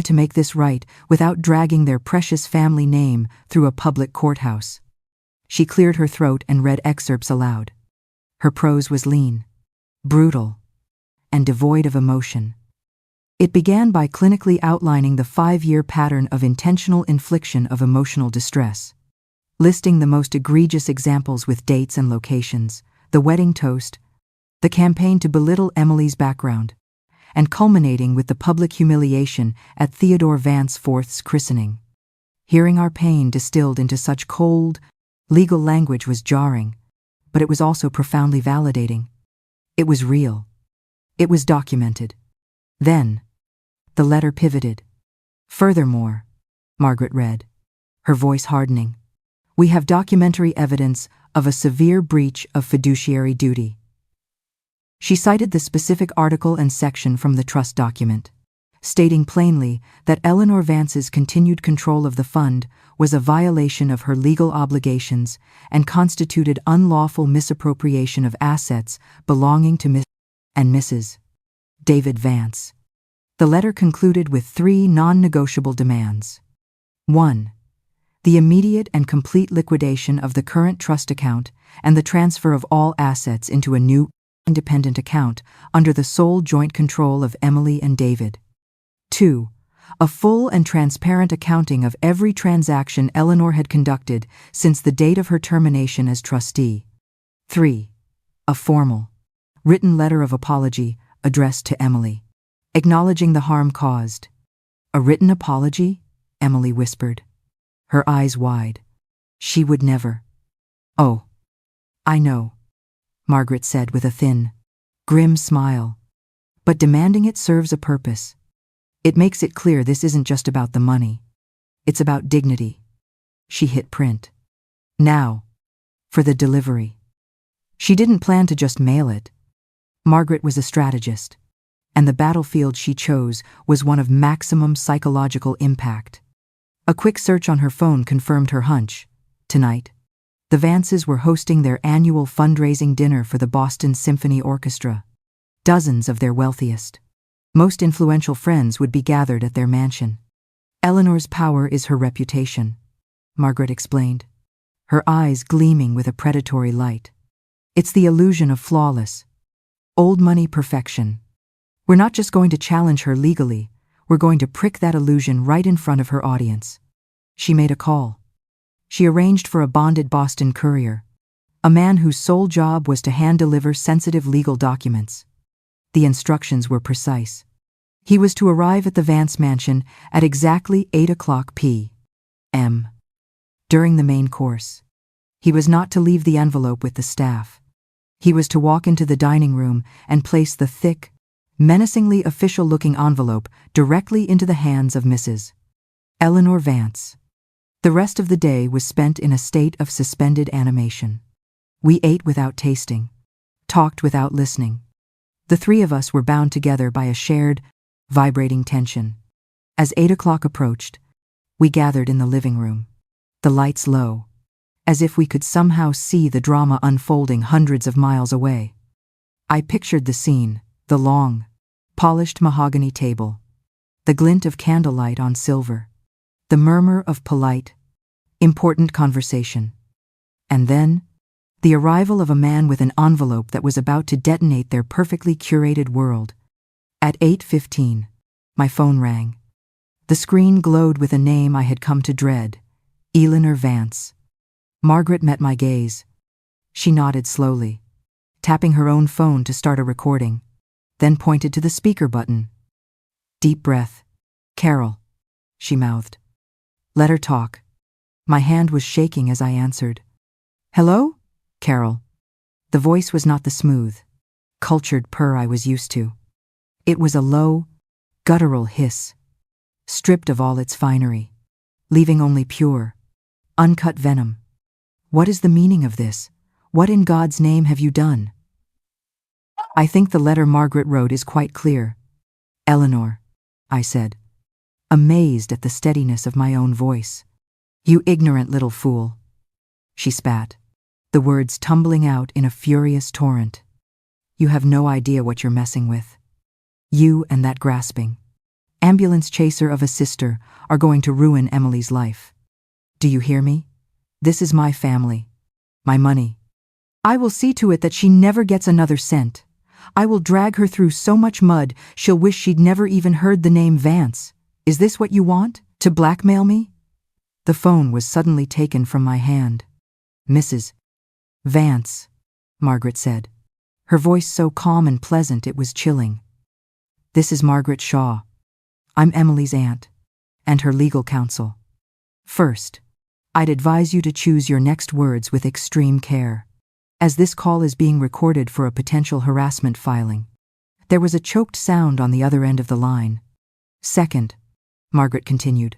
To make this right without dragging their precious family name through a public courthouse. She cleared her throat and read excerpts aloud. Her prose was lean, brutal, and devoid of emotion. It began by clinically outlining the 5-year pattern of intentional infliction of emotional distress, listing the most egregious examples with dates and locations, the wedding toast, the campaign to belittle Emily's background, and culminating with the public humiliation at Theodore Vance Forth's christening. Hearing our pain distilled into such cold, legal language was jarring, but it was also profoundly validating. It was real. It was documented. Then, the letter pivoted. Furthermore, Margaret read, her voice hardening, we have documentary evidence of a severe breach of fiduciary duty. She cited the specific article and section from the trust document, stating plainly that Eleanor Vance's continued control of the fund was a violation of her legal obligations and constituted unlawful misappropriation of assets belonging to Miss and Mrs. David Vance. The letter concluded with 3 non-negotiable demands. 1. The immediate and complete liquidation of the current trust account and the transfer of all assets into a new, independent account under the sole joint control of Emily and David. 2. A full and transparent accounting of every transaction Eleanor had conducted since the date of her termination as trustee. 3. A formal, written letter of apology addressed to Emily, acknowledging the harm caused. A written apology? Emily whispered, her eyes wide. She would never. Oh, I know, Margaret said with a thin, grim smile. But demanding it serves a purpose. It makes it clear this isn't just about the money. It's about dignity. She hit print. Now, for the delivery. She didn't plan to just mail it. Margaret was a strategist. and the battlefield she chose was one of maximum psychological impact. A quick search on her phone confirmed her hunch. Tonight, the Vances were hosting their annual fundraising dinner for the Boston Symphony Orchestra. Dozens of their wealthiest, most influential friends would be gathered at their mansion. Eleanor's power is her reputation, Margaret explained, her eyes gleaming with a predatory light. It's the illusion of flawless, old money perfection. We're not just going to challenge her legally, we're going to prick that illusion right in front of her audience. She made a call. She arranged for a bonded Boston courier, a man whose sole job was to hand-deliver sensitive legal documents. The instructions were precise. He was to arrive at the Vance mansion at exactly 8:00 p.m. during the main course. He was not to leave the envelope with the staff. He was to walk into the dining room and place the thick, menacingly official-looking envelope directly into the hands of Mrs. Eleanor Vance. The rest of the day was spent in a state of suspended animation. We ate without tasting, talked without listening. The three of us were bound together by a shared, vibrating tension. As 8:00 approached, we gathered in the living room, the lights low, as if we could somehow see the drama unfolding hundreds of miles away. I pictured the scene, the long, polished mahogany table, the glint of candlelight on silver, the murmur of polite, important conversation. And then, the arrival of a man with an envelope that was about to detonate their perfectly curated world. At 8:15, my phone rang. The screen glowed with a name I had come to dread, Eleanor Vance. Margaret met my gaze. She nodded slowly, tapping her own phone to start a recording, then pointed to the speaker button. Deep breath. "Carol," she mouthed. "Let her talk." My hand was shaking as I answered. "Hello, Carol." The voice was not the smooth, cultured purr I was used to. It was a low, guttural hiss, stripped of all its finery, leaving only pure, uncut venom. "What is the meaning of this? What in God's name have you done?" "I think the letter Margaret wrote is quite clear, Eleanor," I said, amazed at the steadiness of my own voice. "You ignorant little fool." She spat, the words tumbling out in a furious torrent. "You have no idea what you're messing with. You and that grasping, ambulance chaser of a sister are going to ruin Emily's life. Do you hear me? This is my family, my money. I will see to it that she never gets another cent. I will drag her through so much mud she'll wish she'd never even heard the name Vance. Is this what you want? To blackmail me?" The phone was suddenly taken from my hand. "Mrs. Vance," Margaret said, her voice so calm and pleasant it was chilling. "This is Margaret Shaw. I'm Emily's aunt, and her legal counsel. First, I'd advise you to choose your next words with extreme care, as this call is being recorded for a potential harassment filing." There was a choked sound on the other end of the line. "Second," Margaret continued,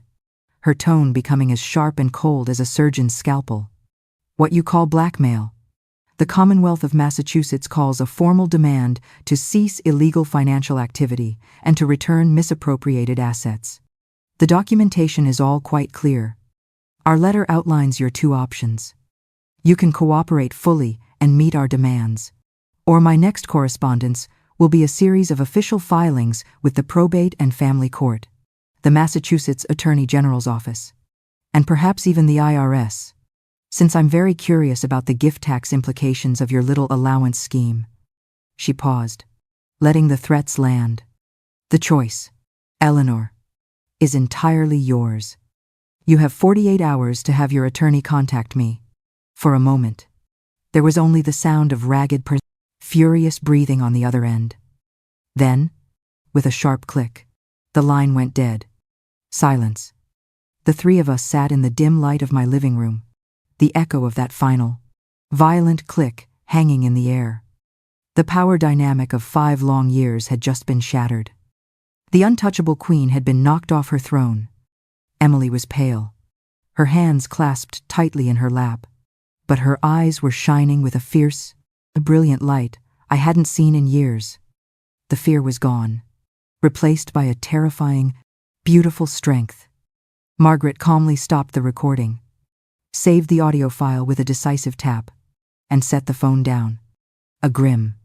her tone becoming as sharp and cold as a surgeon's scalpel, "what you call blackmail, the Commonwealth of Massachusetts calls a formal demand to cease illegal financial activity and to return misappropriated assets. The documentation is all quite clear. Our letter outlines your two options. You can cooperate fully and meet our demands, or my next correspondence will be a series of official filings with the Probate and Family Court, the Massachusetts Attorney General's office, and perhaps even the IRS, since I'm very curious about the gift tax implications of your little allowance scheme." She paused, letting the threats land. "The choice, Eleanor, is entirely yours. You have 48 hours to have your attorney contact me." For a moment, there was only the sound of ragged, furious breathing on the other end. Then, with a sharp click, the line went dead. Silence. The three of us sat in the dim light of my living room, the echo of that final, violent click hanging in the air. The power dynamic of 5 long years had just been shattered. The untouchable queen had been knocked off her throne. Emily was pale, her hands clasped tightly in her lap, but her eyes were shining with a fierce, brilliant light I hadn't seen in years. The fear was gone. replaced by a terrifying, beautiful strength. Margaret calmly stopped the recording, saved the audio file with a decisive tap, and set the phone down. A grim,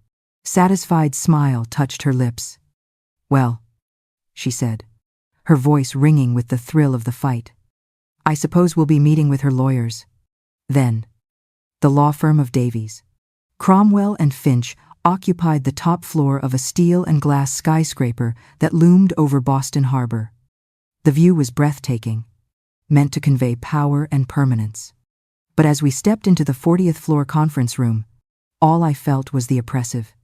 satisfied smile touched her lips. "Well," she said, her voice ringing with the thrill of the fight, "I suppose we'll be meeting with her lawyers. Then." The law firm of Davies, Cromwell and Finch occupied the top floor of a steel and glass skyscraper that loomed over Boston Harbor. The view was breathtaking, meant to convey power and permanence. But as we stepped into the 40th floor conference room, all I felt was the oppressive,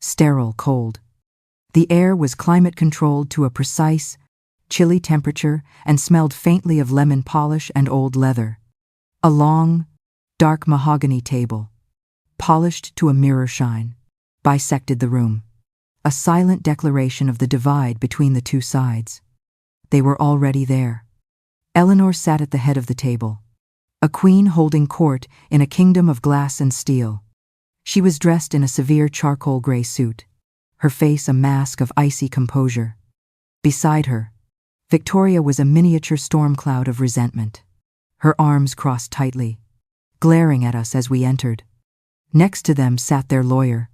sterile cold. The air was climate-controlled to a precise, chilly temperature and smelled faintly of lemon polish and old leather. A long, dark mahogany table, polished to a mirror shine, bisected the room, a silent declaration of the divide between the two sides. They were already there. Eleanor sat at the head of the table, a queen holding court in a kingdom of glass and steel. She was dressed in a severe charcoal gray suit, her face a mask of icy composure. Beside her, Victoria was a miniature storm cloud of resentment, her arms crossed tightly, glaring at us as we entered. Next to them sat their lawyer,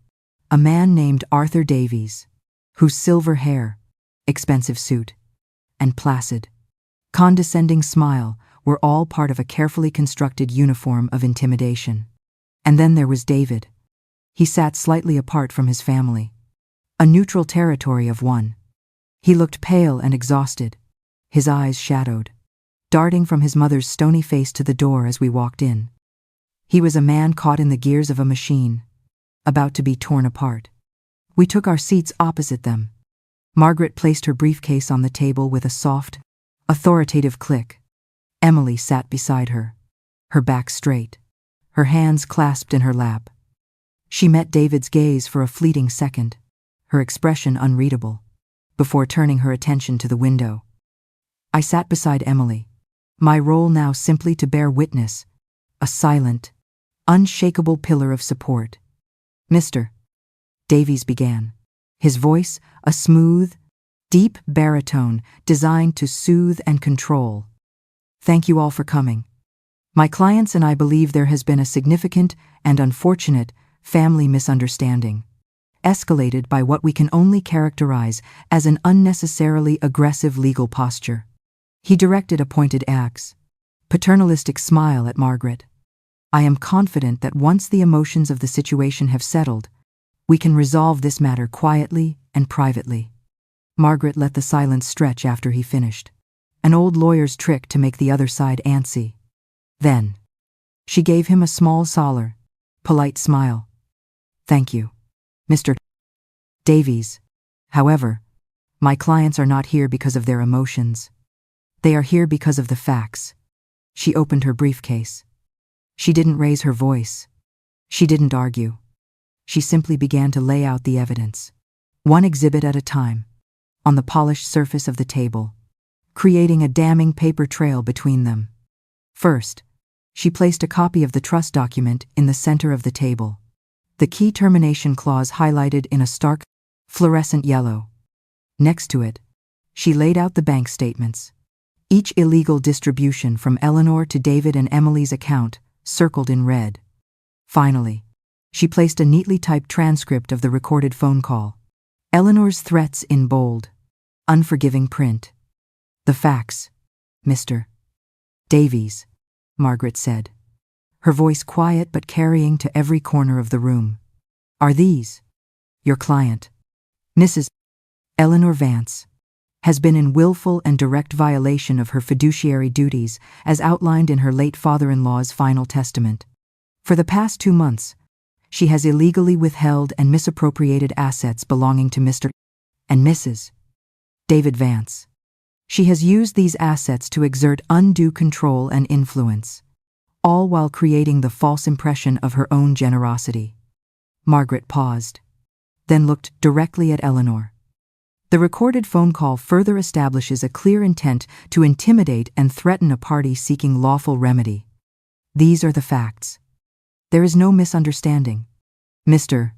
a man named Arthur Davies, whose silver hair, expensive suit, and placid, condescending smile were all part of a carefully constructed uniform of intimidation. And then there was David. He sat slightly apart from his family, a neutral territory of one. He looked pale and exhausted, his eyes shadowed, darting from his mother's stony face to the door as we walked in. He was a man caught in the gears of a machine, about to be torn apart. We took our seats opposite them. Margaret placed her briefcase on the table with a soft, authoritative click. Emily sat beside her, her back straight, her hands clasped in her lap. She met David's gaze for a fleeting second, her expression unreadable, before turning her attention to the window. I sat beside Emily, my role now simply to bear witness, a silent, unshakable pillar of support. "Mr. Davies began, his voice a smooth, deep baritone designed to soothe and control. "Thank you all for coming. My clients and I believe there has been a significant and unfortunate family misunderstanding, escalated by what we can only characterize as an unnecessarily aggressive legal posture." He directed a pointed paternalistic smile at Margaret. "I am confident that once the emotions of the situation have settled, we can resolve this matter quietly and privately." Margaret let the silence stretch after he finished, an old lawyer's trick to make the other side antsy. Then, she gave him a small solemn, polite smile. "Thank you, Mr. Davies. However, my clients are not here because of their emotions. They are here because of the facts." She opened her briefcase. She didn't raise her voice. She didn't argue. She simply began to lay out the evidence, one exhibit at a time, on the polished surface of the table, creating a damning paper trail between them. First, she placed a copy of the trust document in the center of the table, the key termination clause highlighted in a stark, fluorescent yellow. Next to it, she laid out the bank statements, each illegal distribution from Eleanor to David and Emily's account, circled in red. Finally, she placed a neatly typed transcript of the recorded phone call, Eleanor's threats in bold, unforgiving print. "The facts, Mr. Davies," Margaret said, her voice quiet but carrying to every corner of the room, "are these. Your client, Mrs. Eleanor Vance, has been in willful and direct violation of her fiduciary duties as outlined in her late father-in-law's final testament. For the past 2 months, she has illegally withheld and misappropriated assets belonging to Mr. and Mrs. David Vance. She has used these assets to exert undue control and influence, all while creating the false impression of her own generosity." Margaret paused, then looked directly at Eleanor. The recorded phone call further establishes a clear intent to intimidate and threaten a party seeking lawful remedy. These are the facts. There is no misunderstanding. Mr.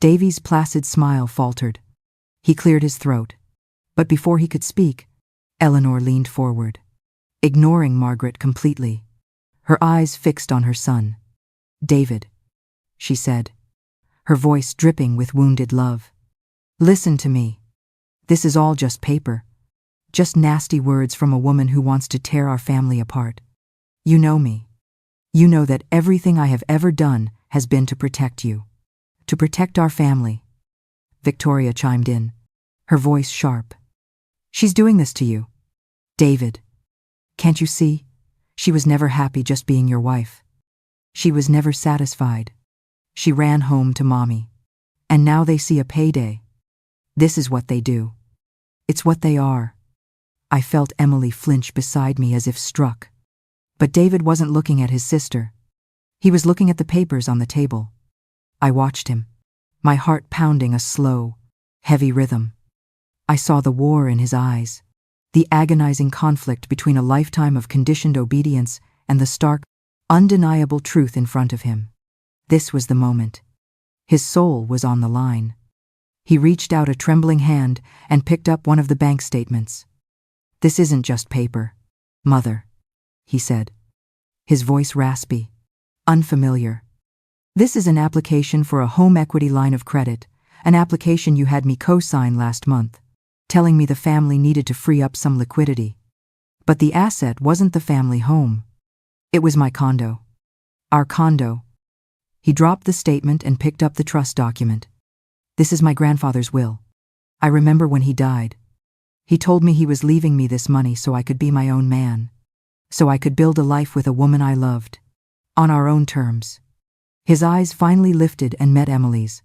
Davies' placid smile faltered. He cleared his throat, But before he could speak, Eleanor leaned forward, ignoring Margaret completely, her eyes fixed on her son. "David," she said, her voice dripping with wounded love. "Listen to me. This is all just paper. Just nasty words from a woman who wants to tear our family apart. You know me. You know that everything I have ever done has been to protect you. To protect our family." Victoria chimed in, her voice sharp. "She's doing this to you. David. Can't you see? She was never happy just being your wife. She was never satisfied. She ran home to Mommy. And now they see a payday. This is what they do. It's what they are." I felt Emily flinch beside me as if struck. But David wasn't looking at his sister. He was looking at the papers on the table. I watched him, my heart pounding a slow, heavy rhythm. I saw the war in his eyes, the agonizing conflict between a lifetime of conditioned obedience and the stark, undeniable truth in front of him. This was the moment. His soul was on the line. He reached out a trembling hand and picked up one of the bank statements. "This isn't just paper, Mother," he said, his voice raspy, unfamiliar. "This is an application for a home equity line of credit, an application you had me co-sign last month, telling me the family needed to free up some liquidity. But the asset wasn't the family home. It was my condo. Our condo." He dropped the statement and picked up the trust document. "This is my grandfather's will. I remember when he died. He told me he was leaving me this money so I could be my own man, so I could build a life with a woman I loved, on our own terms." His eyes finally lifted and met Emily's.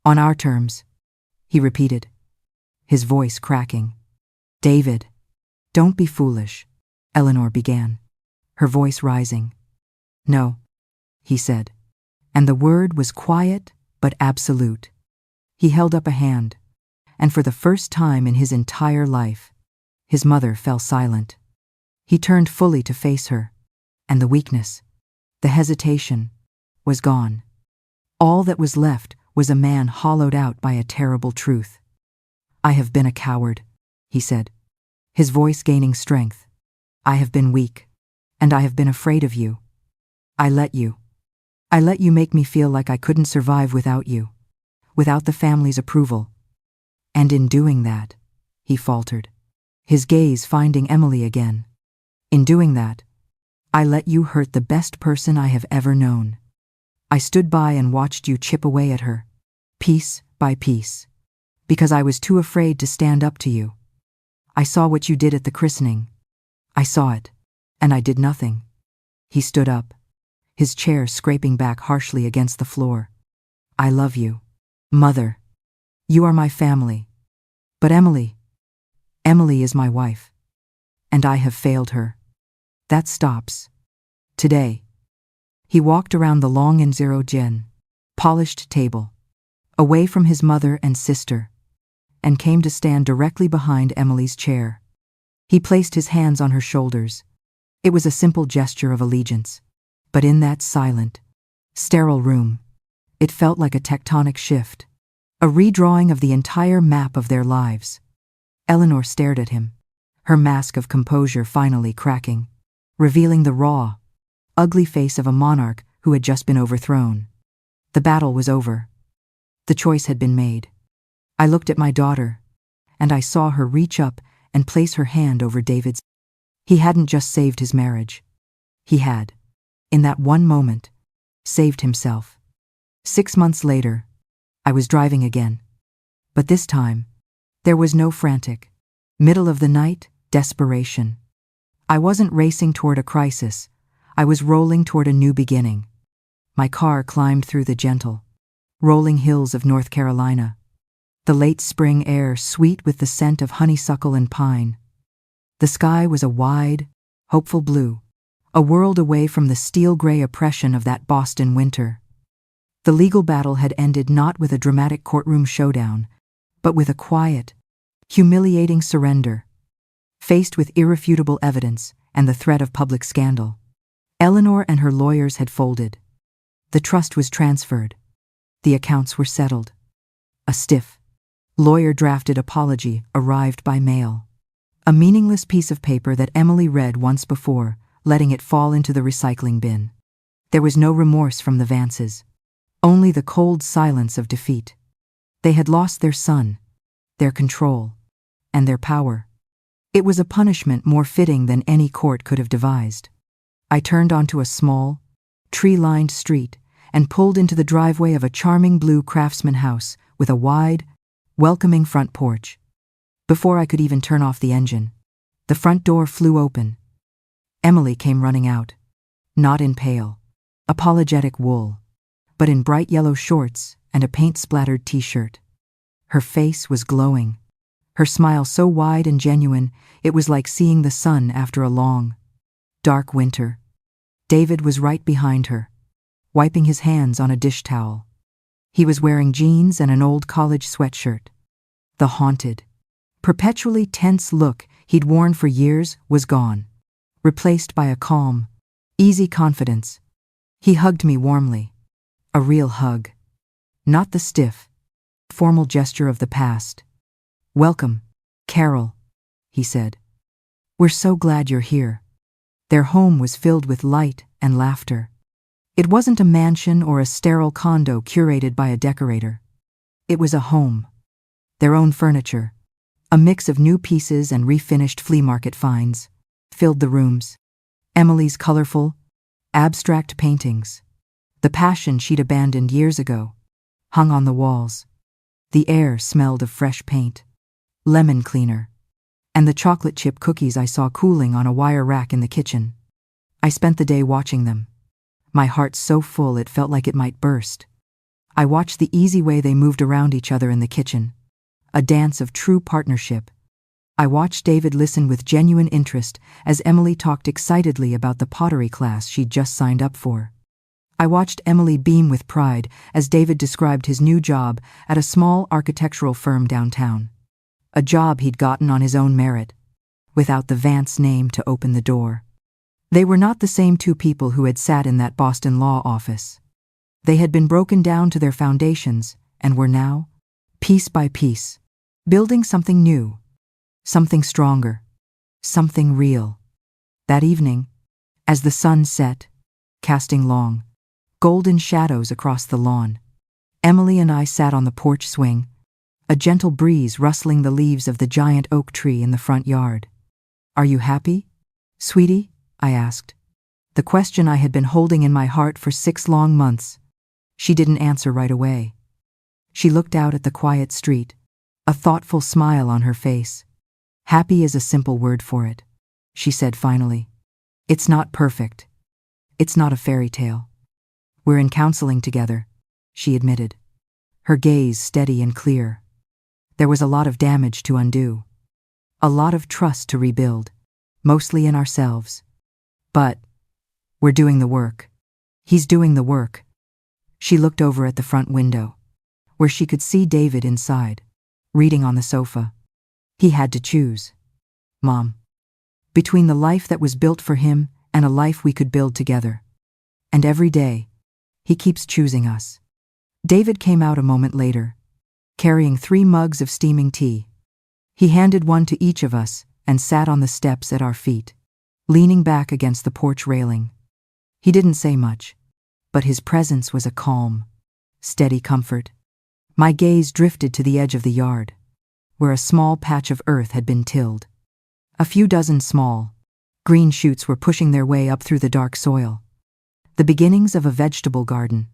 "On our terms," he repeated, his voice cracking. "David, don't be foolish," Eleanor began, her voice rising. "No," he said, and the word was quiet but absolute. He held up a hand, and for the first time in his entire life, his mother fell silent. He turned fully to face her, and the weakness, the hesitation, was gone. All that was left was a man hollowed out by a terrible truth. "I have been a coward," he said, his voice gaining strength. "I have been weak, and I have been afraid of you. I let you make me feel like I couldn't survive without you, without the family's approval. And in doing that," he faltered, his gaze finding Emily again, "in doing that, I let you hurt the best person I have ever known. I stood by and watched you chip away at her, piece by piece, because I was too afraid to stand up to you. I saw what you did at the christening. I saw it, and I did nothing." He stood up, his chair scraping back harshly against the floor. "I love you, Mother. You are my family. But Emily is my wife. And I have failed her. That stops. Today." He walked around the long and zero-gen, polished table, away from his mother and sister, and came to stand directly behind Emily's chair. He placed his hands on her shoulders. It was a simple gesture of allegiance, but in that silent, sterile room, it felt like a tectonic shift, a redrawing of the entire map of their lives. Eleanor stared at him, her mask of composure finally cracking, revealing the raw, ugly face of a monarch who had just been overthrown. The battle was over. The choice had been made. I looked at my daughter, and I saw her reach up and place her hand over David's. He hadn't just saved his marriage. He had, in that one moment, saved himself. 6 months later, I was driving again. But this time, there was no frantic, middle-of-the-night desperation. I wasn't racing toward a crisis. I was rolling toward a new beginning. My car climbed through the gentle, rolling hills of North Carolina, the late spring air sweet with the scent of honeysuckle and pine. The sky was a wide, hopeful blue, a world away from the steel-gray oppression of that Boston winter. The legal battle had ended not with a dramatic courtroom showdown, but with a quiet, humiliating surrender. Faced with irrefutable evidence and the threat of public scandal, Eleanor and her lawyers had folded. The trust was transferred. The accounts were settled. A stiff, Lawyer-drafted apology arrived by mail. A meaningless piece of paper that Emily read once before, letting it fall into the recycling bin. There was no remorse from the Vances. Only the cold silence of defeat. They had lost their son, their control, and their power. It was a punishment more fitting than any court could have devised. I turned onto a small, tree-lined street and pulled into the driveway of a charming blue craftsman house with a wide, welcoming front porch. Before I could even turn off the engine, the front door flew open. Emily came running out, not in pale, apologetic wool, but in bright yellow shorts and a paint-splattered t-shirt. Her face was glowing, her smile so wide and genuine it was like seeing the sun after a long, dark winter. David was right behind her, wiping his hands on a dish towel. He was wearing jeans and an old college sweatshirt. The haunted, perpetually tense look he'd worn for years was gone, replaced by a calm, easy confidence. He hugged me warmly. A real hug. Not the stiff, formal gesture of the past. "Welcome, Carol," he said. "We're so glad you're here." Their home was filled with light and laughter. It wasn't a mansion or a sterile condo curated by a decorator. It was a home. Their own furniture, a mix of new pieces and refinished flea market finds, filled the rooms. Emily's colorful, abstract paintings, the passion she'd abandoned years ago, hung on the walls. The air smelled of fresh paint, lemon cleaner, and the chocolate chip cookies I saw cooling on a wire rack in the kitchen. I spent the day watching them, my heart so full it felt like it might burst. I watched the easy way they moved around each other in the kitchen, a dance of true partnership. I watched David listen with genuine interest as Emily talked excitedly about the pottery class she'd just signed up for. I watched Emily beam with pride as David described his new job at a small architectural firm downtown. A job he'd gotten on his own merit, without the Vance name to open the door. They were not the same two people who had sat in that Boston law office. They had been broken down to their foundations and were now, piece by piece, building something new, something stronger, something real. That evening, as the sun set, casting long, golden shadows across the lawn, Emily and I sat on the porch swing, a gentle breeze rustling the leaves of the giant oak tree in the front yard. "Are you happy, sweetie?" I asked. The question I had been holding in my heart for 6 long months. She didn't answer right away. She looked out at the quiet street, a thoughtful smile on her face. "Happy is a simple word for it," she said finally. "It's not perfect. It's not a fairy tale. We're in counseling together," she admitted, her gaze steady and clear. There was a lot of damage to undo, a lot of trust to rebuild, mostly in ourselves. But we're doing the work. He's doing the work. She looked over at the front window, where she could see David inside, reading on the sofa. He had to choose, Mom, between the life that was built for him and a life we could build together. And every day, he keeps choosing us. David came out a moment later, carrying 3 mugs of steaming tea. He handed one to each of us and sat on the steps at our feet, leaning back against the porch railing. He didn't say much, but his presence was a calm, steady comfort. My gaze drifted to the edge of the yard, where a small patch of earth had been tilled. A few dozen small, green shoots were pushing their way up through the dark soil. The beginnings of a vegetable garden.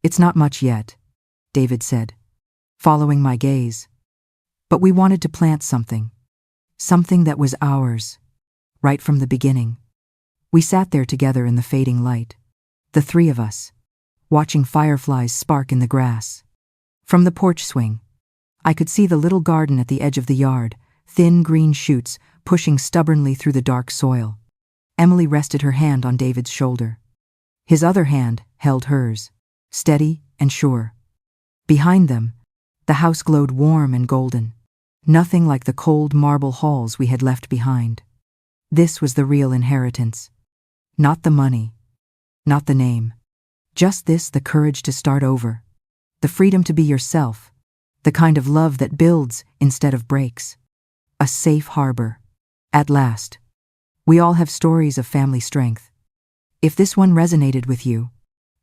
"It's not much yet," David said, following my gaze. "But we wanted to plant something that was ours, right from the beginning." We sat there together in the fading light, the 3 of us, watching fireflies spark in the grass. From the porch swing, I could see the little garden at the edge of the yard, thin green shoots pushing stubbornly through the dark soil. Emily rested her hand on David's shoulder. His other hand held hers, steady and sure. Behind them, the house glowed warm and golden, nothing like the cold marble halls we had left behind. This was the real inheritance. Not the money, not the name. Just this, the courage to start over, the freedom to be yourself, The kind of love that builds instead of breaks. A safe harbor. At last. We all have stories of family strength. If this one resonated with you,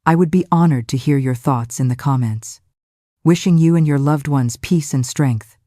I would be honored to hear your thoughts in the comments. Wishing you and your loved ones peace and strength.